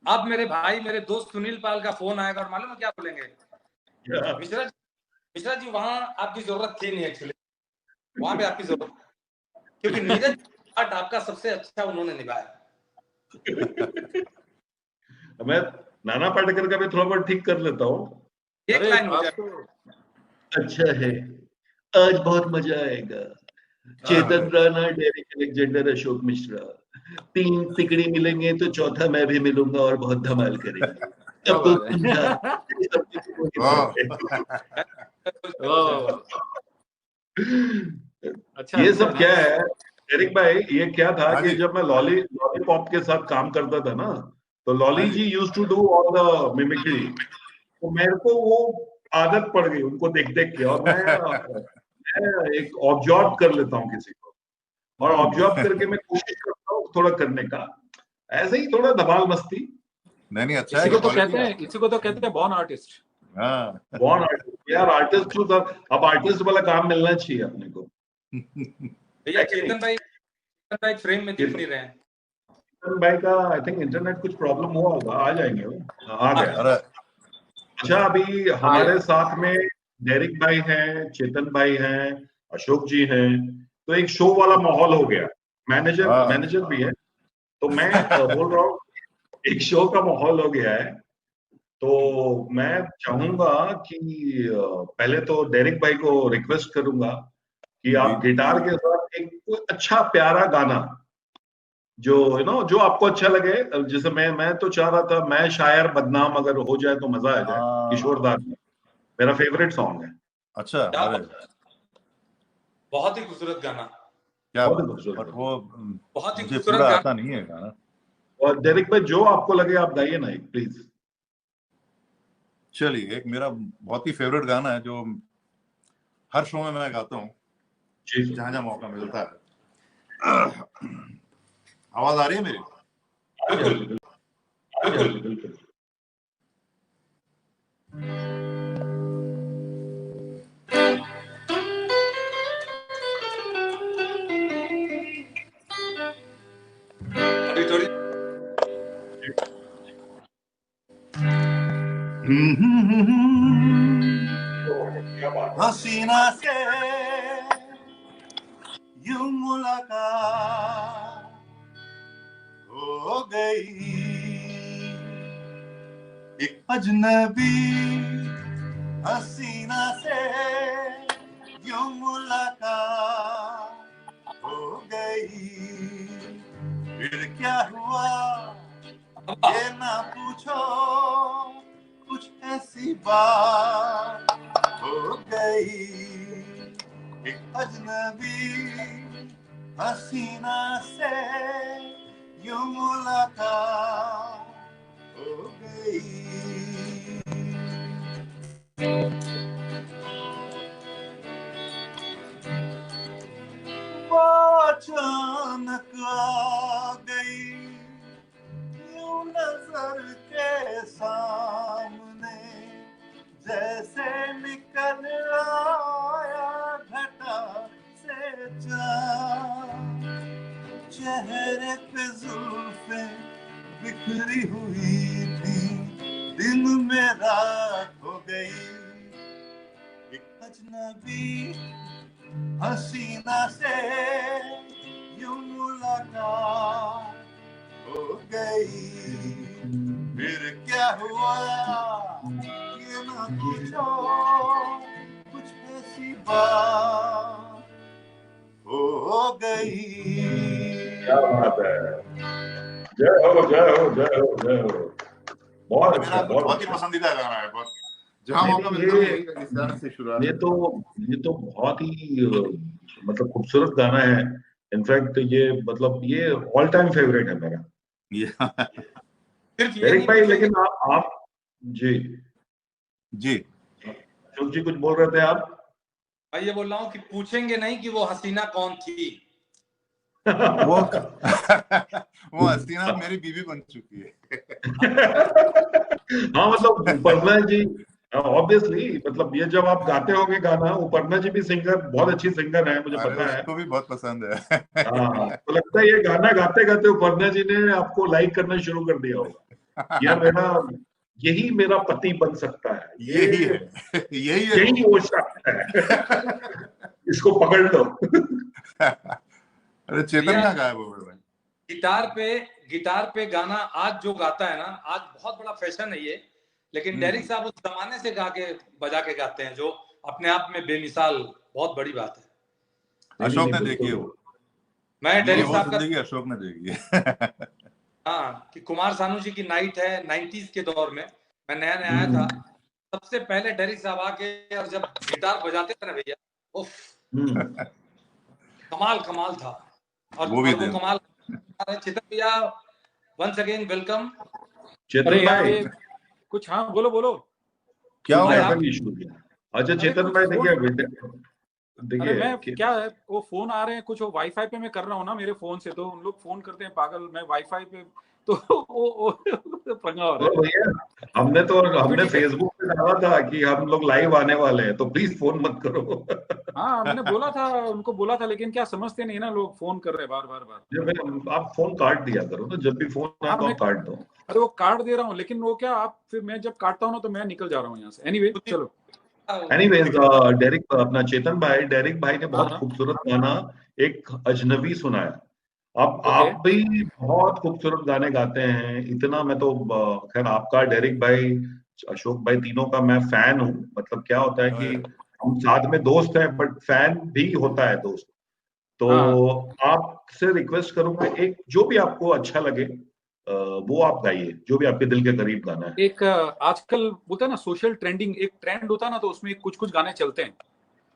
अब मेरे भाई, मेरे दोस्त सुनील पाल का फोन आएगा और मालूम है क्या बोलेंगे? मिश्रा जी वहां आपकी जरूरत थी नहीं, एक्चुअली वहां पे आपकी जरूरत, क्योंकि नीरज पार्ट आपका सबसे अच्छा उन्होंने निभाया।
मैं नाना पाटेकर का भी थोड़ा बहुत ठीक कर लेता हूँ।
एक लाइन हो जाए।
अच्छा है, आज बहुत मजा आएगा। चेतन राणा, डेरिक अलेक्जेंडर, अशोक मिश्रा, 3 तिकड़ी मिलेंगे तो चौथा मैं भी मिलूंगा और बहुत धमाल करेंगे। अब तो
अच्छा,
ये सब क्या है डेरिक भाई? ये क्या था कि जब मैं लॉलीपॉप के साथ काम करता था ना, तो Lolly ji used to do all the mimicry, तो मेरे को वो आदत पड़ गई उनको देख देख के, और मैं एक ऑब्जॉर्व कर लेता हूँ किसी को, और ऑब्जॉर्व करके मैं कोशिश करता हूँ थोड़ा करने का, ऐसे ही थोड़ा धमाल मस्ती।
नहीं अच्छा
इसी को तो कहते हैं बॉर्न आर्टिस्ट।
बॉर्न आर्टिस्ट यार, आर्टिस्ट तो सब, अब आर्टिस्ट वाला काम मिलना चाहिए अपने को।
भैया चेतन भाई फ्रेम में दिख नहीं रहे हैं।
चेतन भाई का आई थिंक इंटरनेट कुछ प्रॉब्लम हुआ होगा, आ जाएंगे वो। आ गया। अच्छा, अभी हमारे साथ में डेरिक भाई हैं, चेतन भाई हैं, अशोक जी हैं, तो एक शो वाला माहौल हो गया। मैनेजर भी है, तो मैं बोल रहा हूँ एक शो का माहौल हो गया है। तो मैं चाहूंगा कि पहले तो डेरिक भाई को रिक्वेस्ट करूंगा कि आप गिटार के साथ एक अच्छा प्यारा गाना जो जो आपको अच्छा लगे, जैसे मैं तो चाह रहा था मैं शायर बदनाम अगर हो जाए तो मजा आ जाए, किशोर दा मेरा फेवरेट सॉन्ग है।
अच्छा, अरे
बहुत ही खूबसूरत गाना,
क्या बात, वो
बहुत ही
मुझे
खूबसूरत
पूरा
गाना
आता नहीं है गाना।
और डेरिक भाई जो आपको लगे आप गाइए ना एक, प्लीज।
चलिए, एक मेरा बहुत ही फेवरेट गाना है जो हर शो में मैं गाता हूँ जहां जहां मौका मिलता है। आवाज आ रही है मेरी?
बिल्कुल बिल्कुल बिल्कुल।
हसीना से यूं मुलाकात हो गई, एक अजनबी हसीना से यूं मुलाकात हो गई, फिर क्या हुआ ये ना पूछो, कुछ ऐसी बात हो गई, एक अजनबी हसीना से यूं मुलाकात हो गई। वो अचानक आ गई यूं नजर के सामने, जैसे निकल आया घटा से चाँद, चेहरे पे जुल्फे बिखरी हुई थी, दिन में रात हो गई, एक अजनबी हसीना से यूं मुलाकात हो गई, फिर क्या हुआ ये ना पूछो, कुछ ऐसी बात हो गई।
क्या बात है, जय हो जय हो जय हो जय हो। बहुत अच्छा,
बहुत ही पसंदीदा गाना है, बहुत जहां मौका मिलता है इस गाने से शुरुआत।
ये तो बहुत ही मतलब खूबसूरत गाना है। इनफैक्ट ये मतलब ये ऑल टाइम फेवरेट है मेरा। डेरिक भाई, लेकिन आप जी अशोक जी कुछ बोल रहे थे आप?
भाई ये बोल रहा हूँ कि पूछेंगे नहीं कि वो हसीना कौन थी।
वो हसीना मेरी बीवी बन चुकी है।
हाँ मतलब पर्सनल जी, ऑब्वियसली, मतलब ये जब आप गाते होंगे गाना, उपर्णा जी भी सिंगर, बहुत अच्छी सिंगर है, मुझे पता है।
उसको भी बहुत पसंद है।
हाँ, तो लगता है ये गाना गाते गाते उपर्णा जी ने आपको लाइक करना शुरू कर दिया होगा। यही मेरा पति बन सकता है,
यही है,
यही हो सकता है। इसको पकड़ लो।
अरे चेतन कहाँ गायब हो गए?
गिटार पे गाना आज जो गाता है ना, आज बहुत बड़ा फैशन है ये, लेकिन डेरिक साहब उस जमाने से गा के बजा के गाते हैं, जो अपने आप में बेमिसाल बहुत बड़ी बात है।
अशोक ने देखी हो,
मैं डेरिक साहब का
जिंदगी अशोक ने देखी है।
हाँ, कि कुमार सानू जी की नाइट है 90s के दौर में, मैं नया नया आया था, सबसे पहले डेरिक साहब आके और जब गिटार बजाते थे ना भैया, उफ, कमाल था। और वो कमाल। चेतन भैया, वंस अगेन वेलकम।
चेतन भाई
कुछ, हाँ बोलो।
क्या हो गया?
अच्छा चेतन भाई,
अरे मैं क्या है, वो फोन आ रहे हैं कुछ, वो वाईफाई पे मैं कर रहा हूँ ना मेरे फोन से, तो उन लोग फोन करते हैं पागल, मैं वाईफाई पे, तो वो पंगा हो रहा है।
भैया हमने फेसबुक पे डाला था कि हम लोग लाइव आने वाले हैं, तो प्लीज फोन मत करो।
हाँ, मैंने उनको बोला था, लेकिन क्या समझते नहीं ना लोग, फोन कर रहे हैं बार।
आप फोन काट दिया करो ना, जब भी फोन आए तो आप काट दो।
अरे वो काट दे रहा हूँ, लेकिन वो क्या, आप फिर मैं जब काटता हूँ ना तो मैं निकल जा रहा हूँ यहाँ से। एनीवे चलो।
एनीवेज, डेरिक अपना चेतन भाई, डेरिक भाई ने बहुत खूबसूरत गाना एक अजनबी सुनाया। अब आप भी बहुत खूबसूरत गाने गाते हैं, इतना मैं तो खैर आपका, डेरिक भाई, अशोक भाई, तीनों का मैं फैन हूँ। मतलब क्या होता है कि हम साथ में दोस्त हैं, बट फैन भी होता है दोस्त। तो आपसे रिक्वेस्ट करूंगा, एक जो भी आपको अच्छा लगे वो आप गाइए, जो भी आपके दिल के करीब गाना है।
एक आजकल बोलता है ना सोशल ट्रेंडिंग, एक ट्रेंड होता है ना, तो उसमें कुछ गाने चलते हैं,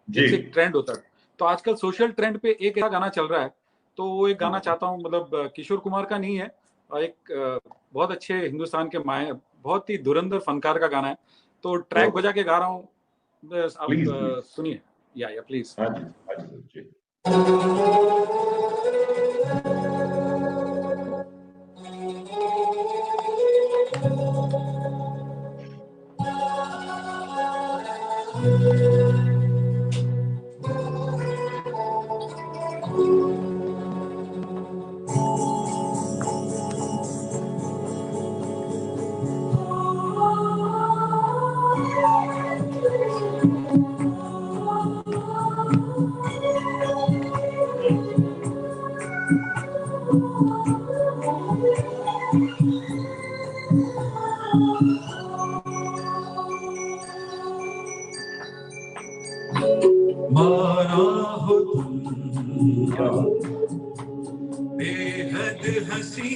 जैसे एक ट्रेंड होता है, तो आजकल सोशल ट्रेंड पे एक ऐसा गाना चल रहा है, तो वो एक गाना चाहता हूँ, मतलब किशोर कुमार का नहीं है, एक बहुत अच्छे हिंदुस्तान के माए, बहुत ही धुरंधर फनकार का गाना है, तो ट्रैक बजा के गा रहा हूँ, आप सुनिए। या प्लीज।
बेहद हंसी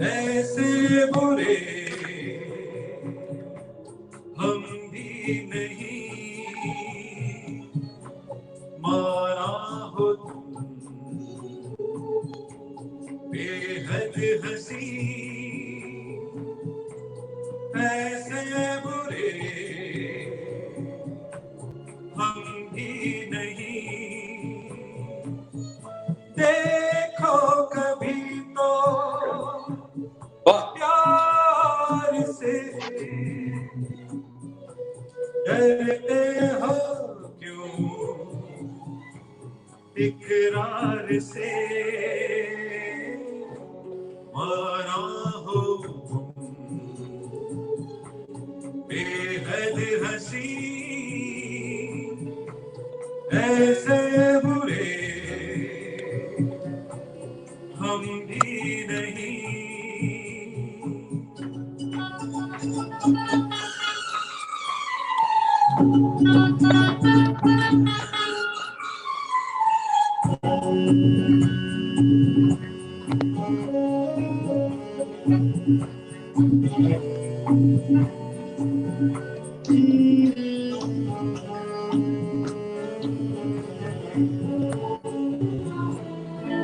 ऐसे बुरे हम भी नहीं, मारा हो तुम बेहद हंसी ऐसे बुरे हम भी नहीं, देखो कभी तो प्यार से डरते हो क्यों इकरार से, मारा हो बेहद हंसी ऐसे बुरे हम भी नहीं।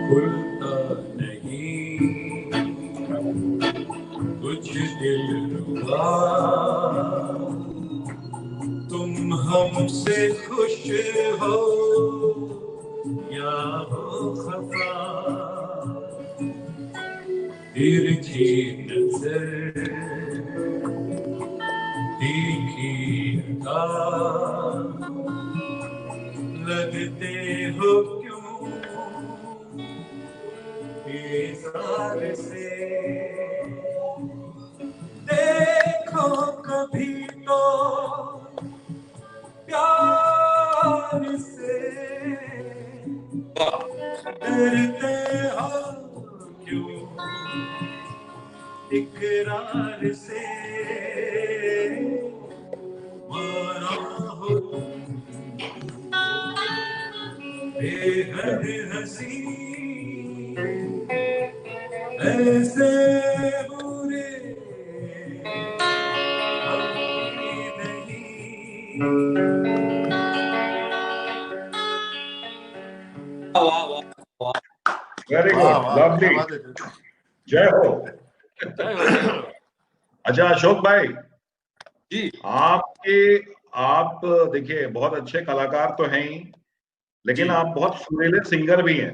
खुलता नहीं कुछ दिल रुबा, तुम हमसे खुश हो या हो खफा, तिरछी नजर देखिएगा लगते हो क्यों बेजार से, देखो कभी तो प्यार से, डरते हो क्यों इकरार से, माना हो बेहद हंसी ऐसे बुरे कभी नहीं।
वाह वाह वाह,
वेरी
वाह
गुड,
वाह,
लवली,
क्या बात है।
जय हो।
जय हो, जय हो।
अच्छा अशोक भाई
जी
आप देखिए बहुत अच्छे कलाकार तो हैं ही, लेकिन
जी।
आप बहुत सुरीले सिंगर भी हैं।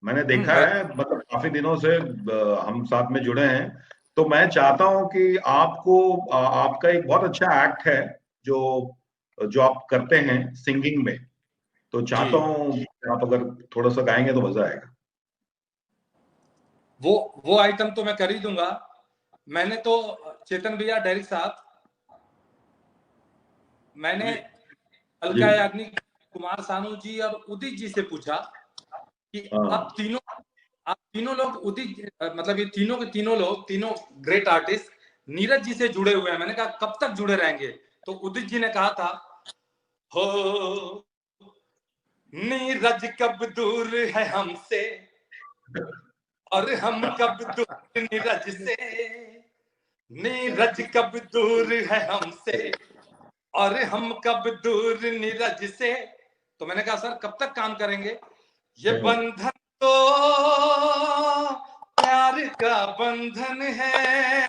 मैंने देखा
भाई
है, मतलब काफी दिनों से हम साथ में जुड़े हैं। तो मैं चाहता हूं कि आपका एक बहुत अच्छा एक्ट है जो जो आप करते हैं सिंगिंग में। तो
जी,
चाहता हूं कि आप अगर थोड़ा सा गाएंगे तो मजा आएगा।
वो आइटम तो मैं कर ही दूंगा। मैंने तो चेतन भैया डायरेक्ट साहब, मैंने
जी
अलका याग्निक, कुमार सानू जी और उदित जी से पूछा कि
हाँ
आप तीनों लोग उदित, मतलब ये तीनों के तीनों लोग, तीनों ग्रेट आर्टिस्ट नीरज जी से जुड़े हुए हैं। मैंने कहा कब तक जुड़े रहेंगे? तो उदित जी ने कहा था, हो नीरज कब दूर है हमसे और हम कब दूर नीरज से, नीरज कब दूर है हमसे और हम कब दूर नीरज से। तो मैंने कहा सर कब तक काम करेंगे? ये बंधन तो प्यार का बंधन है,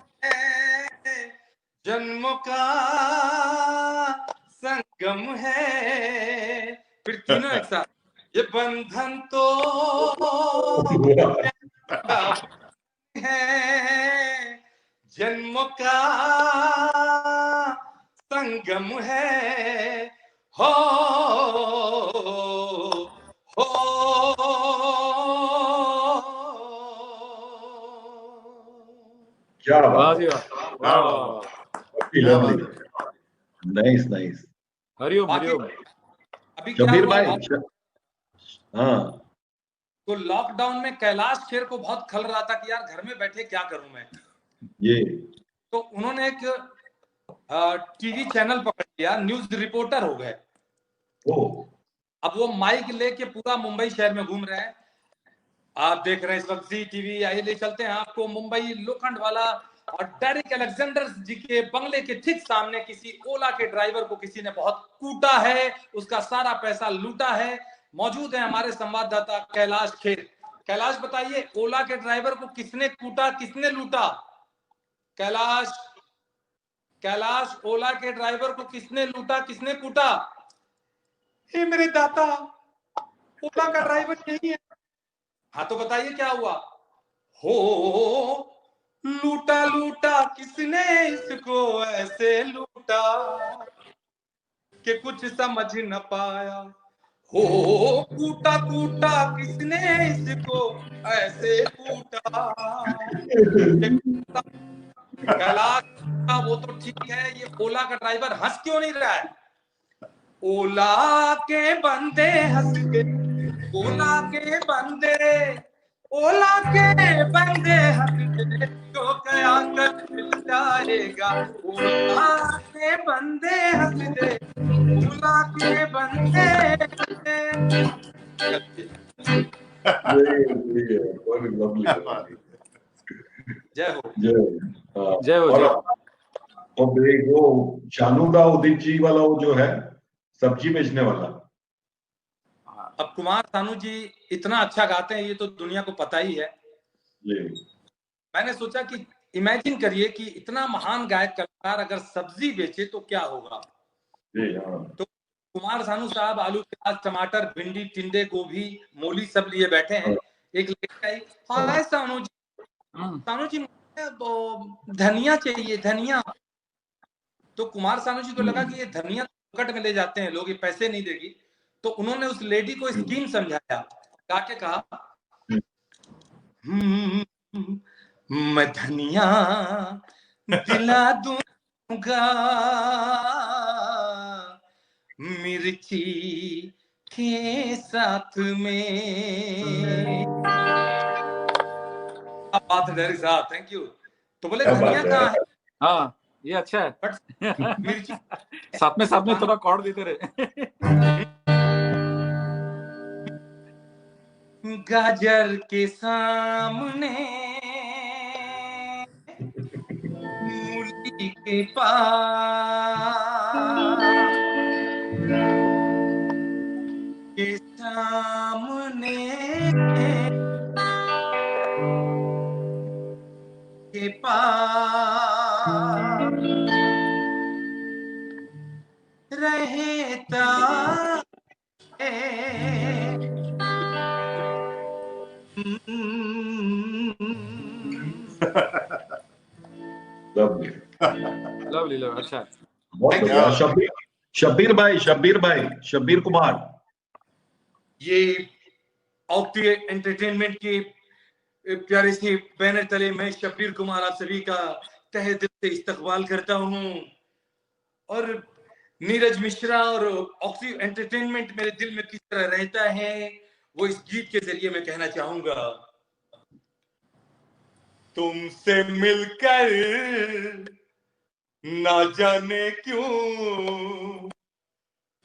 जन्मों का संगम है। फिर तीनों एक साथ, ये बंधन तो प्यार का है, जन्मों का संगम है, हो
क्या
वाह
बात
जी
है,
वाह, वाह वाह वाह।
क्या
लवली,
बात है।
Nice nice.
हरिओम
बाकी
हरिओम।
अभी क्या
शबीर
हुआ,
भाई, हाँ
तो लॉकडाउन में कैलाश खेर को बहुत खल रहा था कि यार घर में बैठे क्या करूं मैं।
ये
तो उन्होंने एक टीवी चैनल पकड़ लिया, न्यूज रिपोर्टर हो गए।
ओ
अब वो माइक लेके पूरा मुंबई शहर में घूम रहे हैं। आप देख रहे हैं इस वक्त जी टीवी, आइए ले चलते हैं आपको मुंबई लोखंड वाला और डेरिक अलेक्जेंडर जी के बंगले के ठीक सामने किसी ओला के ड्राइवर को किसी ने बहुत कूटा है, उसका सारा पैसा लूटा है। मौजूद है हमारे संवाददाता कैलाश खेर। कैलाश बताइए, ओला के ड्राइवर को किसने कूटा, किसने लूटा? कैलाश, कैलाश, ओला के ड्राइवर को किसने लूटा, किसने कूटा? हे मेरे दाता, ओला का ड्राइवर यही है। हाँ तो बताइए क्या हुआ? हो लूटा लूटा किसने इसको ऐसे लूटा कि कुछ समझ न पाया। हो कूटा कूटा किसने इसको ऐसे कूटा कि कैलाश का, वो तो ठीक है, ये ओला का ड्राइवर हंस क्यों नहीं रहा है? ओला के बंदे हंस के, ओला के बंदे, ओला के बंदे हंस के तो कयामत मिल जाएगा। ओला के बंदे हंस दे, ओला के बंदे।
लवली
क्या बात
लवली,
जय हो।
जय हो जय हो।
और वो शानू का उदित जी वाला वो जो है सब्जी बेचने वाला,
अब कुमार सानू जी इतना अच्छा गाते हैं, ये तो दुनिया को पता ही है।
ये
मैंने सोचा कि इमेजिन करिए कि इतना महान गायक कलाकार अगर सब्जी बेचे तो क्या होगा।
ये हाँ
तो कुमार सानू साहब आलू प्याज टमाटर भिंडी टिंडे गोभी मूली सब लिए बैठे हैं। एक लड़की आई, हाय सानू जी, सानू जी मुझे धनिया चाहिए, धनिया। तो कुमार सानू जी को लगा कि ये धनिया कट में ले जाते हैं लोग, ये पैसे नहीं देगी, तो उन्होंने उस लेडी को स्कीम समझाया, जाके कहा मैं धनिया दिला दूंगा मिर्ची के साथ में। अब बात है डायरेक्ट साहब, थैंक यू। तो बोले
क्या बात
धनिया
है।
कहाँ है?
हाँ ये अच्छा है।
मिर्ची
साथ में थोड़ा कॉर्ड देते रहे।
गाजर के सामने मूली के पास के सामने के पास रहता है
Lovely.
लवली लव, अच्छा है।
बहुत बढ़िया। शब्बीर कुमार,
ये ऑक्टी एंटरटेनमेंट के प्यारे से बैनर तले मैं शब्बीर कुमार आप सभी का तहे दिल से इस्तकबाल करता हूं, और नीरज मिश्रा और ऑक्सी एंटरटेनमेंट मेरे दिल में किस तरह रहता है वो इस गीत के जरिए मैं कहना चाहूंगा। तुमसे मिलकर ना जाने क्यों,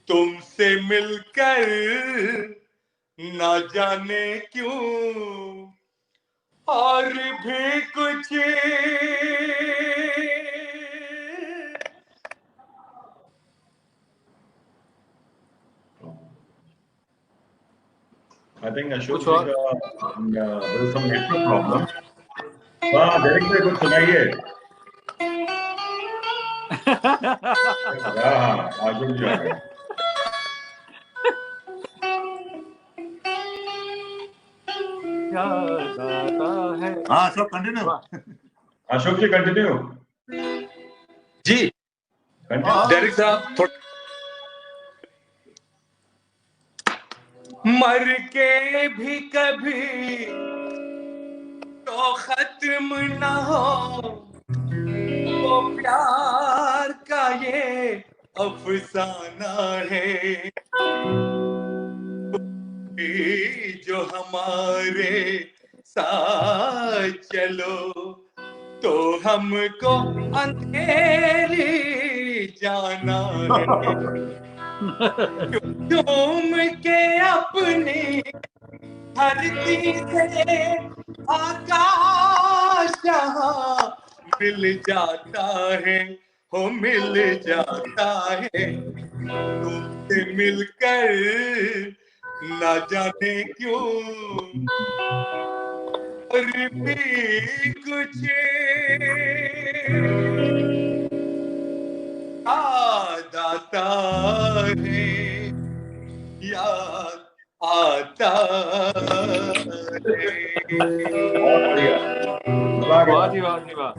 तुमसे मिलकर ना जाने क्यों, और भी कुछ
I think अशोक
कुछ
जी
और?
का there is some network problem. हाँ डायरेक्ट भाई कुछ सुनाइए। हाँ अशोक जी आ गए।
याद आता है।
हाँ सब कंटिन्यू।
वाह।
अशोक जी कंटिन्यू।
जी
कंटिन्यू।
डायरेक्ट साहब थोड़ा मर के भी कभी तो खत्म ना हो वो प्यार का ये अफसाना है, जो हमारे साथ चलो तो हमको अंधेरी जाना है, झूम के अपनी धरती से आकाश जहां मिल जाता है, हो मिल जाता है, तुमसे मिलकर ना जाने क्यों, और भी कुछ याद आता है, याद आता है।
बहुत बढ़िया। मजा आ
वाह
गया।
जी वाह जी वाह।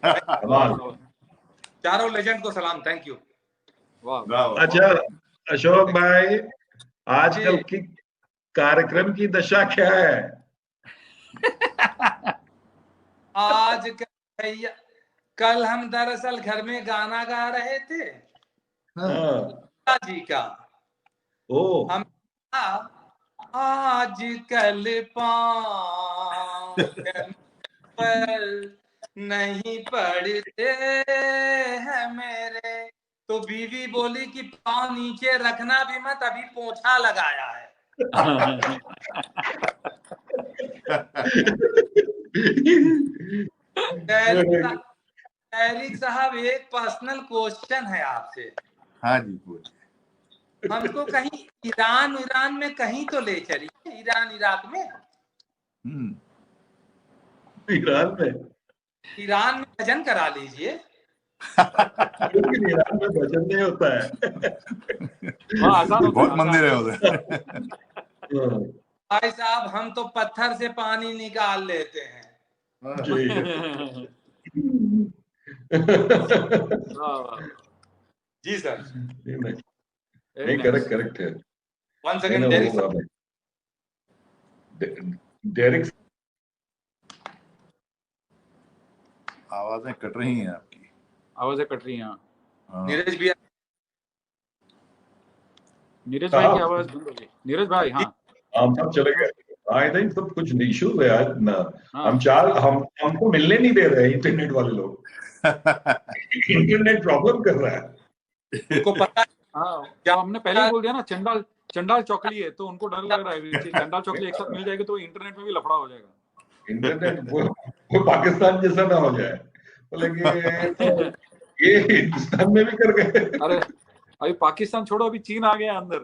कमाल।
वाह,
चारों लेजेंड को सलाम, थैंक यू।
वाह।
ब्रावो।
अच्छा अशोक भाई, आजकल की कार्यक्रम की दशा क्या है?
आज भैया कल हम दरअसल घर में गाना गा रहे थे
हाँ।
जी का,
ओ
हम आज कल पाँव पर नहीं पड़ते हैं मेरे, तो बीवी बोली कि पाँव नीचे रखना भी मत, अभी पोंछा लगाया है। तहरीक साहब एक पर्सनल क्वेश्चन है आपसे।
हाँ जी बोल।
हमको कहीं ईरान में कहीं तो ले चलिए, ईरान इराक में। ईरान में भजन करा लीजिए।
ईरान में भजन नहीं होता है।
आसान होता
बहुत
है,
मंदिर है उधर।
भाई साहब हम तो पत्थर से पानी निकाल लेते हैं। जी सर,
नहीं करेक्ट है।
वन सेकंड डेरिक साहब,
डेरिक
आवाजें कट रही हैं आपकी,
आवाजें कट रही हैं।
हाँ।
नीरज भैया,
नीरज भाई की आवाज बंद हो गई। नीरज भाई, हाँ
हम सब चले गए। आई थिंक सब कुछ इशू है यार ना।
हाँ।
हमको मिलने नहीं दे रहे इंटरनेट वाले लोग। इंटरनेट प्रॉब्लम कर रहा है।
उनको पता है
हाँ, क्या हमने पहले ही बोल दिया ना, चंडाल चौकली है, तो उनको डर लग रहा है कि चंडाल चौकली एक साथ मिल जाएगी तो इंटरनेट में भी लफड़ा हो जाएगा।
इंटरनेट वो पाकिस्तान जैसा ना हो जाए, बोलेंगे ये हिंदुस्तान में भी कर गए।
अरे अभी पाकिस्तान छोड़ो, अभी चीन आ गया अंदर।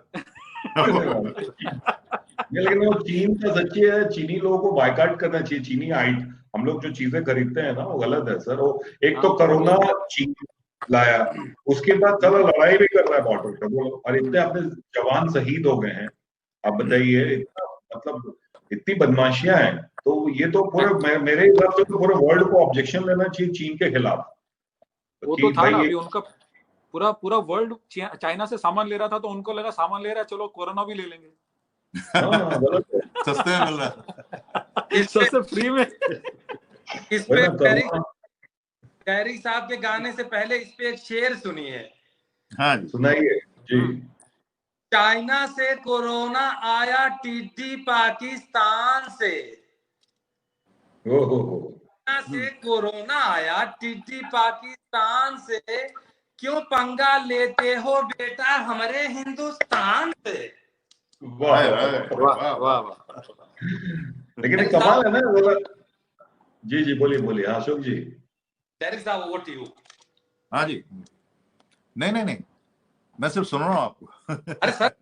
लेकिन वो चीन का सच्ची है, चीनी लोगों को बायकॉट करना चाहिए। चीनी हम लोग जो चीजें खरीदते हैं ना वो गलत है सर। वो एक तो कोरोना चीन लाया, उसके बाद चलो लड़ाई भी कर रहा है बॉर्डर पे वो, और इतने अपने जवान शहीद हो गए हैं। आप बताइए, मतलब इतनी बदमाशियां हैं। तो ये तो पूरे मेरे हिसाब से तो पूरे वर्ल्ड को ऑब्जेक्शन लेना चाहिए चीन के खिलाफ।
वो तो था ना, अभी उनका पूरा वर्ल्ड चाइना से सामान ले रहा था, तो उनको लगा सामान ले रहा है, चलो कोरोना भी ले लेंगे।
सस्ते में मिल रहा है,
सबसे फ्री में।
इस पे डेरिक साहब के गाने से पहले इस पे एक शेर सुनिए।
हाँ जी,
सुनाइए जी।
चाइना से कोरोना आया टिड्डी पाकिस्तान से। चाइना से कोरोना आया टिड्डी पाकिस्तान से, क्यों पंगा लेते हो बेटा हमारे हिंदुस्तान से।
वाह
वाह वाह।
लेकिन एक कमाल है ना वो। जी बोलिए अशोक जी।
डेरिक साहब, ओवर टू यू।
हाँ जी, नहीं, मैं सिर्फ सुन रहा हूँ आपको।
अरे सर,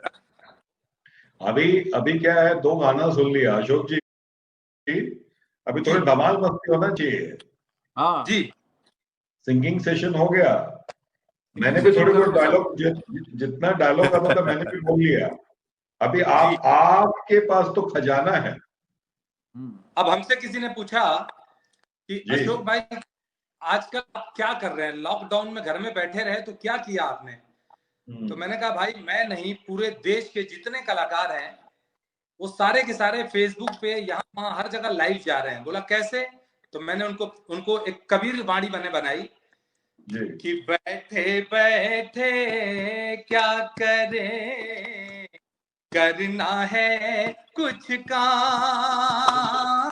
अभी क्या है, 2 गाना सुन लिया अशोक जी। अभी थोड़े धमाल मस्ती होना चाहिए।
हाँ
जी,
सिंगिंग सेशन हो गया। मैंने भी थोड़े बहुत डायलॉग, जितना डायलॉग आता था मैंने भी बोल लिया। अभी आपके पास तो खजाना है।
अब हमसे किसी ने पूछा कि अशोक भाई आजकल आप क्या कर रहे हैं, लॉकडाउन में घर में बैठे रहे तो क्या किया आपने। तो मैंने कहा भाई मैं नहीं, पूरे देश के जितने कलाकार हैं वो सारे के सारे फेसबुक पे यहाँ वहां हर जगह लाइव जा रहे हैं। बोला कैसे, तो मैंने उनको एक कबीर वाणी बनाई कि बैठे बैठे क्या करें, करना है कुछ काम,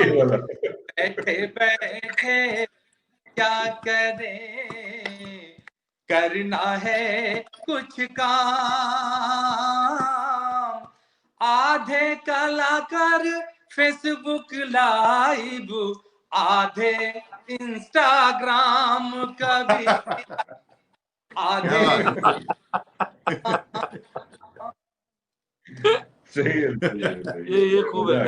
बैठे बैठे क्या करें, करना है कुछ काम। आधे कलाकार फेसबुक लाइव, आधे इंस्टाग्राम कभी, आधे
ये खूब है।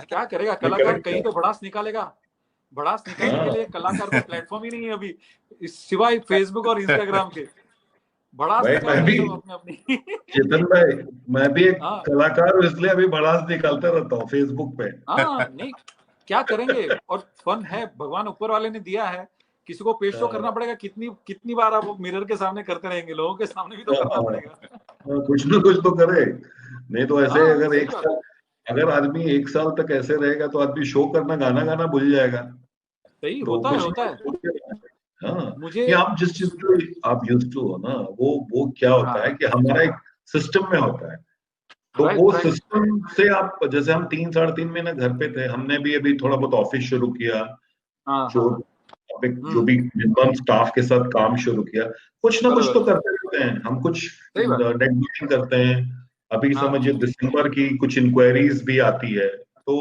क्या करेगा कलाकार, कहीं तो भड़ास निकालेगा। भड़ास निकालने के लिए कलाकार को प्लेटफॉर्म ही नहीं है अभी, सिवाय फेसबुक और इंस्टाग्राम के। भड़ास
अपनी। चेतन भाई, मैं भी एक कलाकार हूँ, इसलिए अभी भड़ास निकालता रहता हूँ फेसबुक पे।
हाँ नहीं, क्या करेंगे। और फन है, भगवान ऊपर वाले ने दिया है, किसी को पेश तो करना पड़ेगा। कितनी बार आप मिरर के सामने करते रहेंगे, लोगों के सामने भी तो करना पड़ेगा।
कुछ ना कुछ तो करे, नहीं तो ऐसे अगर आदमी 1 साल तक ऐसे रहेगा तो आदमी शो करना, गाना गाना भूल जाएगा।
सही होता है।
हाँ,
मुझे
आप जिस चीज को आप यूज्ड टू हो ना, वो क्या होता है कि हमारा एक सिस्टम में होता है। तो वो सिस्टम से आप, जैसे हम 3-3.5 महीने घर पे थे, हमने भी अभी थोड़ा बहुत ऑफिस शुरू किया, जो भी मिनिमम स्टाफ के साथ काम शुरू किया। कुछ ना कुछ तो करते रहते हैं हम, कुछ नेटवर्किंग करते हैं। अभी समझिए दिसंबर की कुछ इंक्वायरीज भी आती है, तो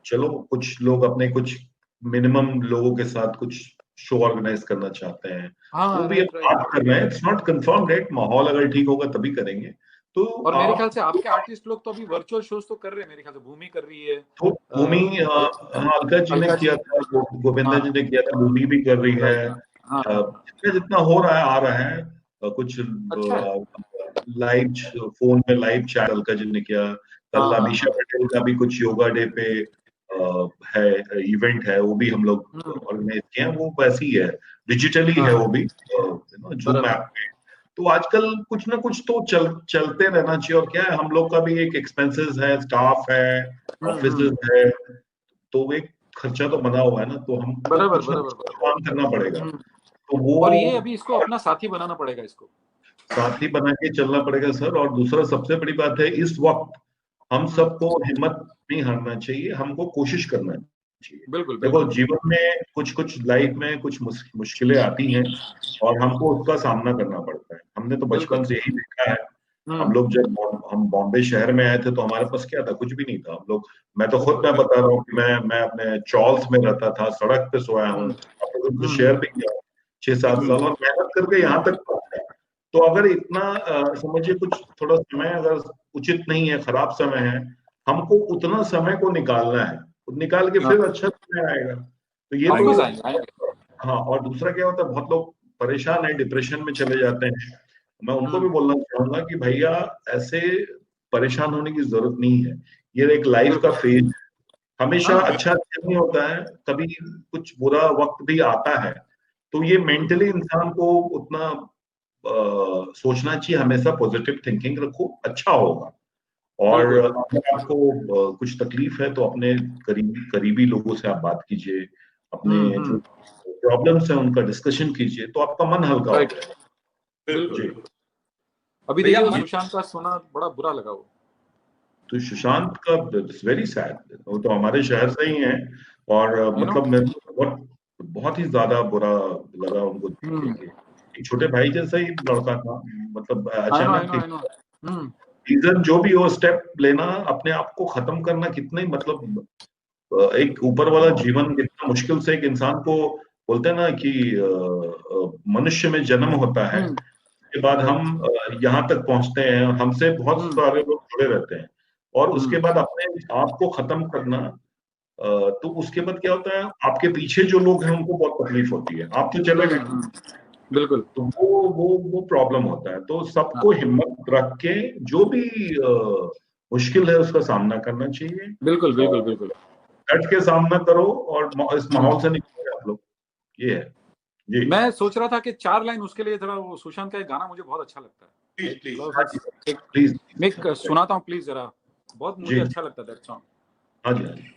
चलो कुछ लोग अपने कुछ मिनिमम लोगों के साथ कुछ शो ऑर्गेनाइज करना चाहते हैं, वो भी बात कर रहे हैं। इट्स नॉट कंफर्म डेट, माहौल अगर ठीक होगा तभी करेंगे। तो
और मेरे ख्याल से आपके आर्टिस्ट लोग तो अभी वर्चुअल शोज तो कर रहे हैं, मेरे ख्याल से भूमि कर रही है।
तो भूमि अलका जी ने किया था, गोविंदा जी ने किया था, भूमि भी कर रही है। जितना हो रहा है आ रहा है। कुछ लाइव फोन में लाइव चैट अलका जी ने किया। कल अमीषा पटेल का भी कुछ योगा डे पे है इवेंट है, वो भी हम लोग ऑर्गेनाइज किए हैं। वो वैसी है, डिजिटली है वो भी, जूम
बराबर।
ऐप पे। तो आजकल कुछ ना कुछ तो चलते रहना चाहिए। और क्या है, हम लोग का भी एक एक्सपेंसेस है, स्टाफ है, ऑफिस है, तो एक खर्चा तो बना हुआ है ना, तो हमको
बराबर
कुछ ना कुछ
बराबर
काम करना पड़ेगा।
बराबर।
तो वो
और ये अभी इसको अपना साथी बनाना पड़ेगा इसको।
साथी बना के चलना पड़ेगा सर। और दूसरा सबसे बड़ी बात है, इस वक्त हम सबको हिम्मत नहीं हारना चाहिए, हमको कोशिश करना चाहिए।
बिल्कुल
देखो,
बिल्कुल।
जीवन में कुछ कुछ लाइफ में कुछ मुश्किलें आती हैं और हमको उसका सामना करना पड़ता है। हमने तो बचपन से यही देखा है। हम लोग जब हम बॉम्बे शहर में आए थे तो हमारे पास क्या था, कुछ भी नहीं था। हम लोग, मैं तो खुद मैं बता रहा हूँ कि मैं अपने चॉल्स में रहता था, सड़क पे सोया हूँ, अपने तो शहर पे गया 6-7 साल और मेहनत करके यहाँ तक पहुंचा। तो अगर इतना समझिए, कुछ थोड़ा समय अगर उचित नहीं है, खराब समय है, हमको उतना समय को निकालना है, निकाल के फिर अच्छा समय आएगा। तो ये
ऑफ
तो
कोर्स आएंगे।
हाँ। और दूसरा क्या होता है, बहुत लोग परेशान है, डिप्रेशन में चले जाते हैं। मैं उनको भी बोलना चाहूंगा कि भैया, ऐसे परेशान होने की जरूरत नहीं है। ये एक लाइफ का फेज है, हमेशा अच्छा नहीं होता है, कभी कुछ बुरा वक्त भी आता है। तो ये मेंटली इंसान को उतना सोचना चाहिए, हमेशा पॉजिटिव थिंकिंग रखो, अच्छा होगा। और अगर आपको कुछ तकलीफ है तो अपने करीबी लोगों से आप बात कीजिए, अपने जो प्रॉब्लम्स हैं उनका डिस्कशन कीजिए, तो आपका मन हल्का हो
राइट।
जाएगा।
बिल्कुल
जी।
बिल्कुल। अभी
भैया,
देखिए सुशांत का सुना, बड़ा बुरा लगा वो।
तो सुशांत का, इट्स वेरी सैड। वो तो हमारे शहर से ही हैं। और
आई नो।
मतलब मेरे को बहुत बहुत ही ज्यादा बुरा लगा उनको देख के। एक छोटे भाई जैसा ही लड़का था, मतलब
आई नो आई
अचानक
नो आई नो।
रीजन जो भी हो, स्टेप लेना, अपने आप को खत्म करना, कितने मतलब एक ऊपर वाला जीवन कितना मुश्किल से एक इंसान को, बोलते हैं ना कि मनुष्य में जन्म होता है, उसके बाद हम यहाँ तक पहुंचते हैं और हमसे बहुत सारे लोग जुड़े रहते हैं, और उसके बाद अपने आप को खत्म करना, तो उसके बाद क्या होता है, आपके पीछे जो लोग हैं उनको बहुत तकलीफ होती है, आप तो चले गए।
बिल्कुल।
तो वो प्रॉब्लम होता है। तो सबको हिम्मत रख के जो भी मुश्किल है उसका सामना करना चाहिए,
बिल्कुल बिल्कुल
और
बिल्कुल।
डट के सामना करो, और इस माहौल से निकलो आप लोग। ये है जी।
मैं सोच रहा था कि 4 लाइन उसके लिए जरा, वो सुशांत का एक गाना मुझे बहुत अच्छा लगता है।
प्लीज
मैं सुनाता हूँ प्लीज जरा, बहुत मुझे
जी।
अच्छा लगता है दैट सॉन्ग।
हाँ जी, हाँ जी।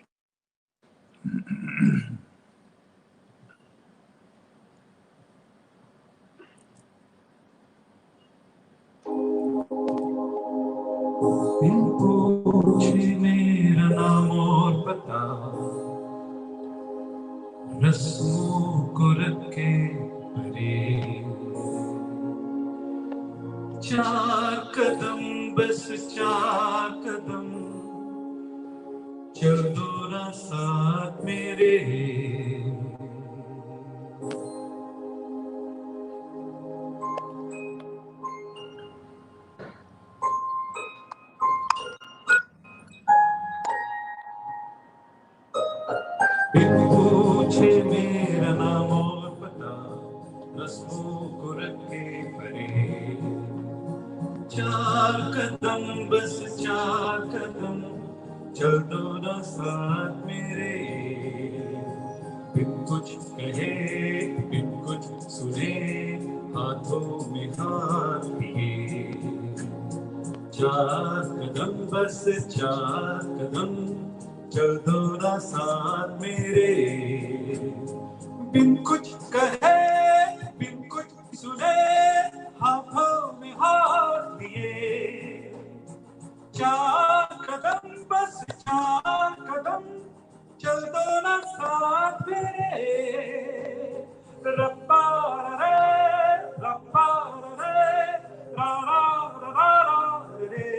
पूछे मेरा नाम और पता, रस्मों को रखे परे, 4 कदम बस 4 कदम, चल दो ना साथ मेरे। बिन पूछे मेरा नाम और पता, रस्मों को रखे परे, 4 कदम बस 4 कदम, चल दो ना साथ मेरे। बिन कुछ कहे बिन कुछ सुने, हाथों में हाथ लिए, 4 कदम बस 4 कदम, चल दो ना साथ मेरे। बिन कुछ कहे बिन कुछ सुने, हाथों में हाथ लिए, 4 कदम बस 4 कदम, चल दो ना साथ मेरे। रब्बा रे रब्बा रे रा रा रा रा रे,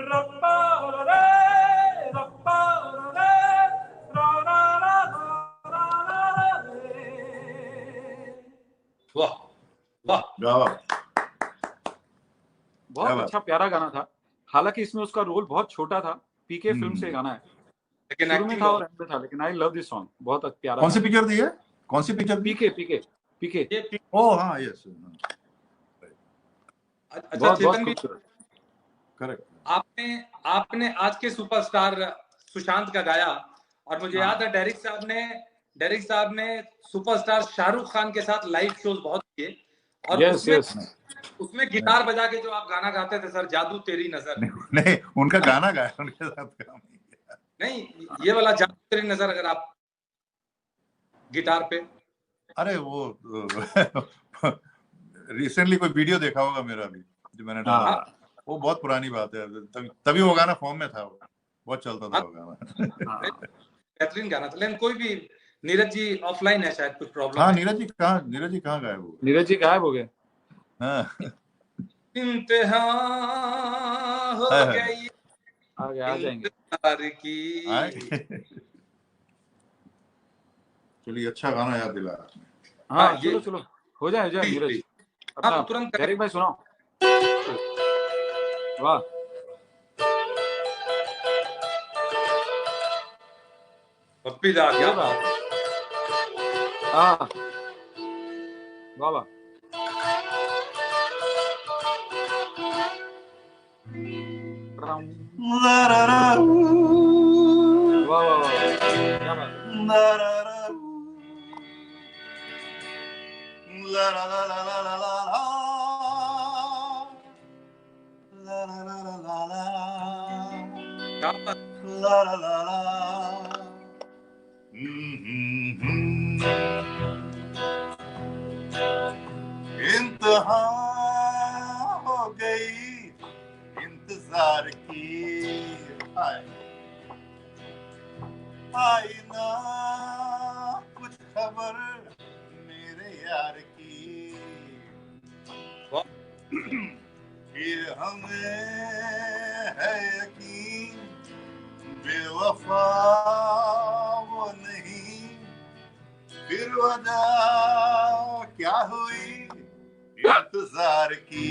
रब्बा रे रब्बा रे रा रा रा रा रे।
वाह वाह,
बहुत अच्छा प्यारा गाना था। हालांकि इसमें उसका रोल बहुत छोटा था, पीके फिल्म से गाना है,
लेकिन
शुरू में
एक्टिंग
था और एंड में था, लेकिन आई लव दिस सॉन्ग, बहुत प्यारा।
कौन सी पिक्चर दी है? कौन सी पिक्चर दी?
पीके पीके पीके।
ये
ओ हाँ, यस,
अच्छा
बहुत
चेतन भी,
खूबसूरत।
करेक्ट।
आपने आज के सुपरस्टार सुशांत का गाया। और मुझे याद है डेरिक साहब ने सुपरस्टार शाहरुख खान के साथ लाइव शोज बहुत किए, और उसमें गिटार बजा के जो आप गाना गाते थे सर, जादू तेरी नजर।
नहीं, उनका गाना गाया, उनके साथ काम नहीं किया।
नहीं, ये वाला जादू तेरी नजर अगर आप गिटार पे,
अरे वो रिसेंटली कोई वीडियो देखा होगा मेरा भी जो मैंने डाला, वो बहुत पुरानी बात है, तभी वो गाना फॉर्म में था, बहुत चलता था वो गाना।
बेहतरीन गाना था। लेकिन कोई भी, नीरज जी ऑफलाइन है शायद, कुछ प्रॉब्लम।
हाँ, नीरज जी कहाँ गए? वो
नीरज जी गायब हो गए।
हाँ,
इंतहा हो गई,
आगे आ जाएंगे।
चलिए, अच्छा गाना याद दिला।
हाँ, चलो हो जाए नीरज। अपना
तुरंत
डेरिक भाई सुनाओ। वाह,
पप्पी दा क्या
बात। हाँ, वाह वाह, क्या बात।
इंतहा हो गई इंतजार की, आई ना कुछ खबर मेरे यार की, ये हमें है यकीन बेवफा वो नहीं, फिर वजह क्या हुई इंतजार की,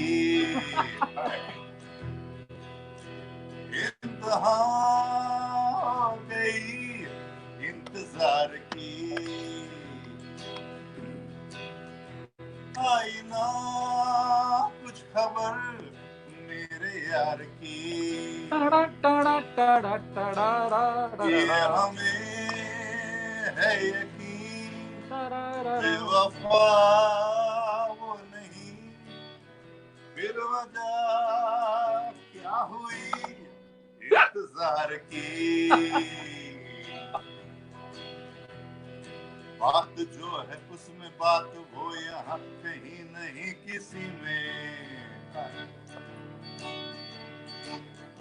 इंतहा हो गई इंतजार की, आई ना कुछ खबर मेरे यार की, ये हमें है यकीन बेवफा वो नहीं, फिर वजह क्या हुई इंतजार की, बात जो है उसमें बात वो यहाँ कहीं नहीं किसी में,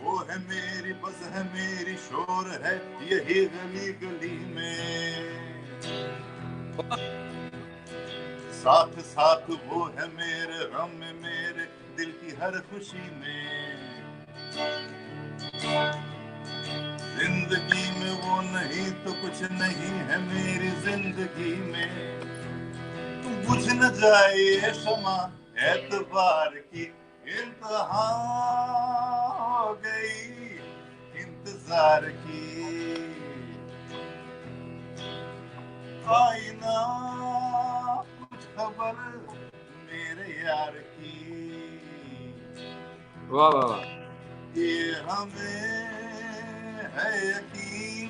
वो है मेरी बस है मेरी शोर है यही गली गली में, साथ साथ वो है मेरे गम में मेरे दिल की हर खुशी में, जिंदगी में वो नहीं तो कुछ नहीं है मेरी जिंदगी में, बुझ न जाए ये शमा एतबार की, इंतहा हो गई इंतजार की, आई ना कुछ खबर मेरे यार की,
वाह वाह वाह,
ये हमें है यकीन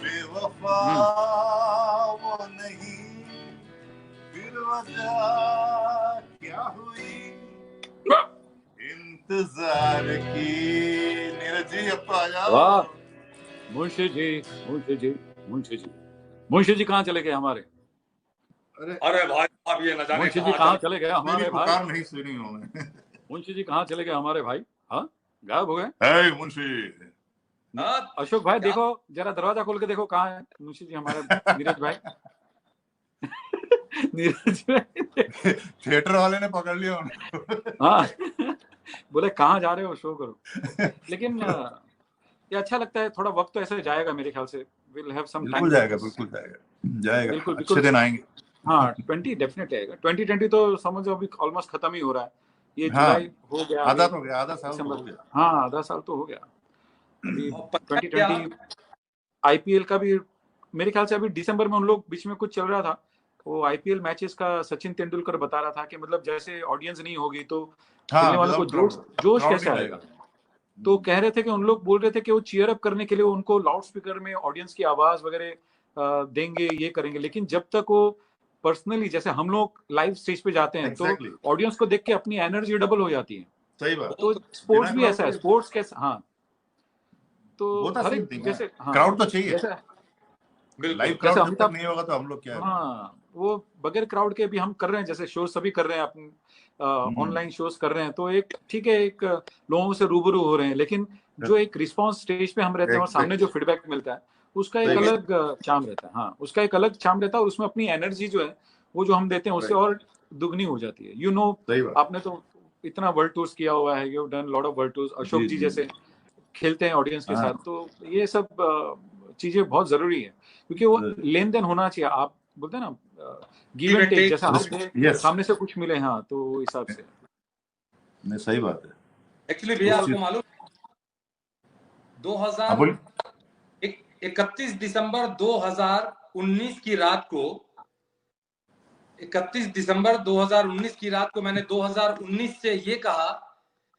बेवफा वो नहीं, फिर वजह क्या हुई इंतजार की। नीरज जी अब तो आ जाओ।
वाह, मुंशी जी कहाँ चले गए हमारे?
अरे भाई आप ये न जाने
मुंशी जी कहाँ चले गए हमारे भाई?
पुकार नहीं सुनी उन्होंने।
मुंशी जी कहाँ चले गए हमारे भाई? हाँ, गायब हो गए।
मुंशी
अशोक भाई देखो जरा, दरवाजा खोल के देखो कहाँ है मुंशी जी हमारे। नीरज भाई नीरज भाई
थिएटर वाले ने पकड़ लिया उनको।
हाँ, बोले कहाँ जा रहे हो, शो करो। लेकिन ये अच्छा लगता है, थोड़ा वक्त तो ऐसे जाएगा मेरे ख्याल से। Will have some time.
बिल्कुल जाएगा, अच्छे दिन आएंगे।
हाँ, 20 डेफिनेटली आएगा। 2020 तो समझो अभी ऑलमोस्ट खत्म ही हो रहा है। ये जुलाई हो गया,
आधा तो हो गया, आधा साल तो हो गया।
हाँ, आधा साल तो हो गया। अभी 2020 आईपीएल का भी मेरे ख्याल से अभी दिसंबर में उन लोग बीच में कुछ चल रहा था, वो आईपीएल मैचेस का सचिन तेंदुलकर बता रहा था कि मतलब जैसे ऑडियंस नहीं होगी तो खेलने वालों को जोश कैसे आएगा। तो कह रहे थे कि उन लोग बोल रहे थे कि वो चीयर अप करने के लिए उनको लाउड स्पीकर में ऑडियंस की आवाज वगैरह देंगे, ये करेंगे, लेकिन जब तक वो पर्सनली जैसे हम लोग लाइव स्टेज पे जाते हैं
Exactly.
तो ऑडियंस को देख के अपनी एनर्जी डबल हो जाती है।
सही बात।
तो स्पोर्ट्स भी ऐसा है, स्पोर्ट्स कैसा, हाँ, तो हर एक जैसे
क्राउड तो चाहिए,
लाइव
क्राउड जब तक नहीं होगा तो हम लोग क्या,
हाँ, वो बगैर क्राउड के भी हम कर रहे हैं, जैसे शोज सभी कर रहे हैं, अपने ऑनलाइन शोज कर रहे हैं, तो एक ठीक है, एक लोगों से रूबरू हो रहे हैं, लेकिन जो एक रिस्पांस स्टेज पे हम रहते हैं और सामने जो फीडबैक मिलता है उसका एक अलग चार्म रहता है। हाँ, उसका एक अलग चार्म रहता है और उसमें अपनी एनर्जी जो है वो जो हम देते हैं उससे और दुगनी हो जाती है। यू नो, आपने तो इतना वर्ल्ड टूर्स किया हुआ है, you have done lot of world tours, Ashok ji जैसे खेलते हैं ऑडियंस के साथ, तो ये सब चीजें बहुत जरूरी है, क्योंकि वो लेन देन होना चाहिए। आप बोलते हैं ना गिव एंड टेक, जैसा हमसे सामने से कुछ मिले, हाँ, तो हिसाब से
नहीं, सही बात है।
एक्चुअली भैया आपको मालूम 31 दिसंबर 2019 की रात को, 31 दिसंबर 2019 की रात को मैंने 2019 से ये कहा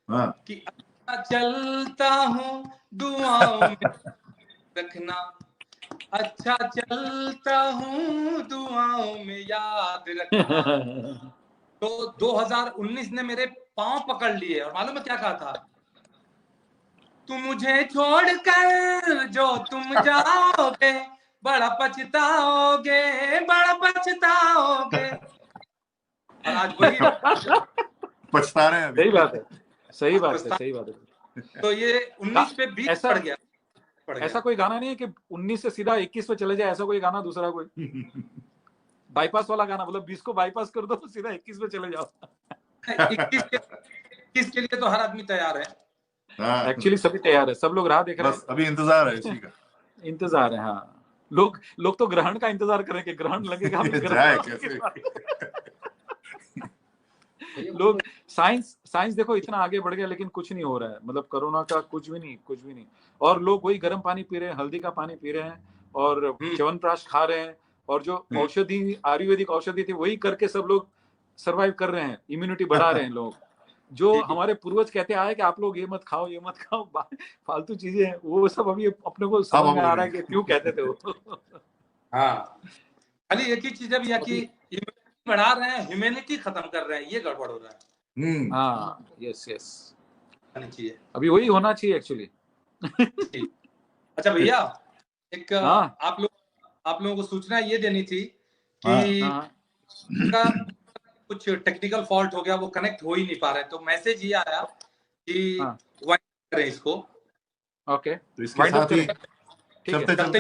कि अच्छा चलता हूँ दुआओं में रखना, अच्छा चलता हूँ दुआओं में याद रखना। तो 2019 ने मेरे पांव पकड़ लिए और मालूम है क्या कहा था, तुम मुझे छोड़कर जो तुम जाओगे बड़ा पछताओगे, बड़ा पछताओगे। और आज वही
पछता रहे हैं अभी।
सही बात है, सही बात है, सही बात है।
तो ये 19 पे 20 पड़ गया।
ऐसा कोई गाना नहीं है कि 19 से सीधा 21 पे चले जाए, ऐसा कोई गाना दूसरा कोई बाईपास वाला गाना, मतलब 20 को बाईपास कर दो सीधा 21 पे चले जाओ।
21 के लिए तो हर आदमी तैयार है।
एक्चुअली सभी तैयार है, सब लोग राह देख रहे हैं,
अभी इंतजार है इसी का,
इंतजार है। हाँ, लोग तो ग्रहण का इंतजार करें कि ग्रहण लगेगा,
जाए कैसे।
लोग साइंस देखो इतना आगे बढ़ गया, लेकिन कुछ नहीं हो रहा है, मतलब कोरोना का कुछ भी नहीं। और लोग वही गर्म पानी पी रहे हैं, हल्दी का पानी पी रहे हैं और च्यवनप्राश खा रहे हैं, और जो औषधि, आयुर्वेदिक औषधि थी वही करके सब लोग सरवाइव कर रहे हैं, इम्यूनिटी बढ़ा रहे हैं लोग। जो हमारे पूर्वज कहते आए कि आप लोग ये मत खाओ, ये मत खाओ, फालतू चीजें हैं, वो सब अभी अपने को समझ में आ रहा है कि क्यों कहते थे वो।
हाँ, खाली एक ही चीज है भैया कि इम्यूनिटी बढ़ा रहे हैं, ह्यूमैनिटी खत्म कर रहे हैं, ये गड़बड़ हो रहा है।
हाँ, यस
चाहिए,
अभी वही होना चाहिए एक्चुअली।
अच्छा भैया, एक आप लोगों को सूचना ये देनी थी कि कुछ टेक्निकल फॉल्ट हो गया, वो कनेक्ट हो ही नहीं पा रहे, तो मैसेज ये आया कि वाइंड करें इसको।
ओके,
तो इसके साथ ही चलते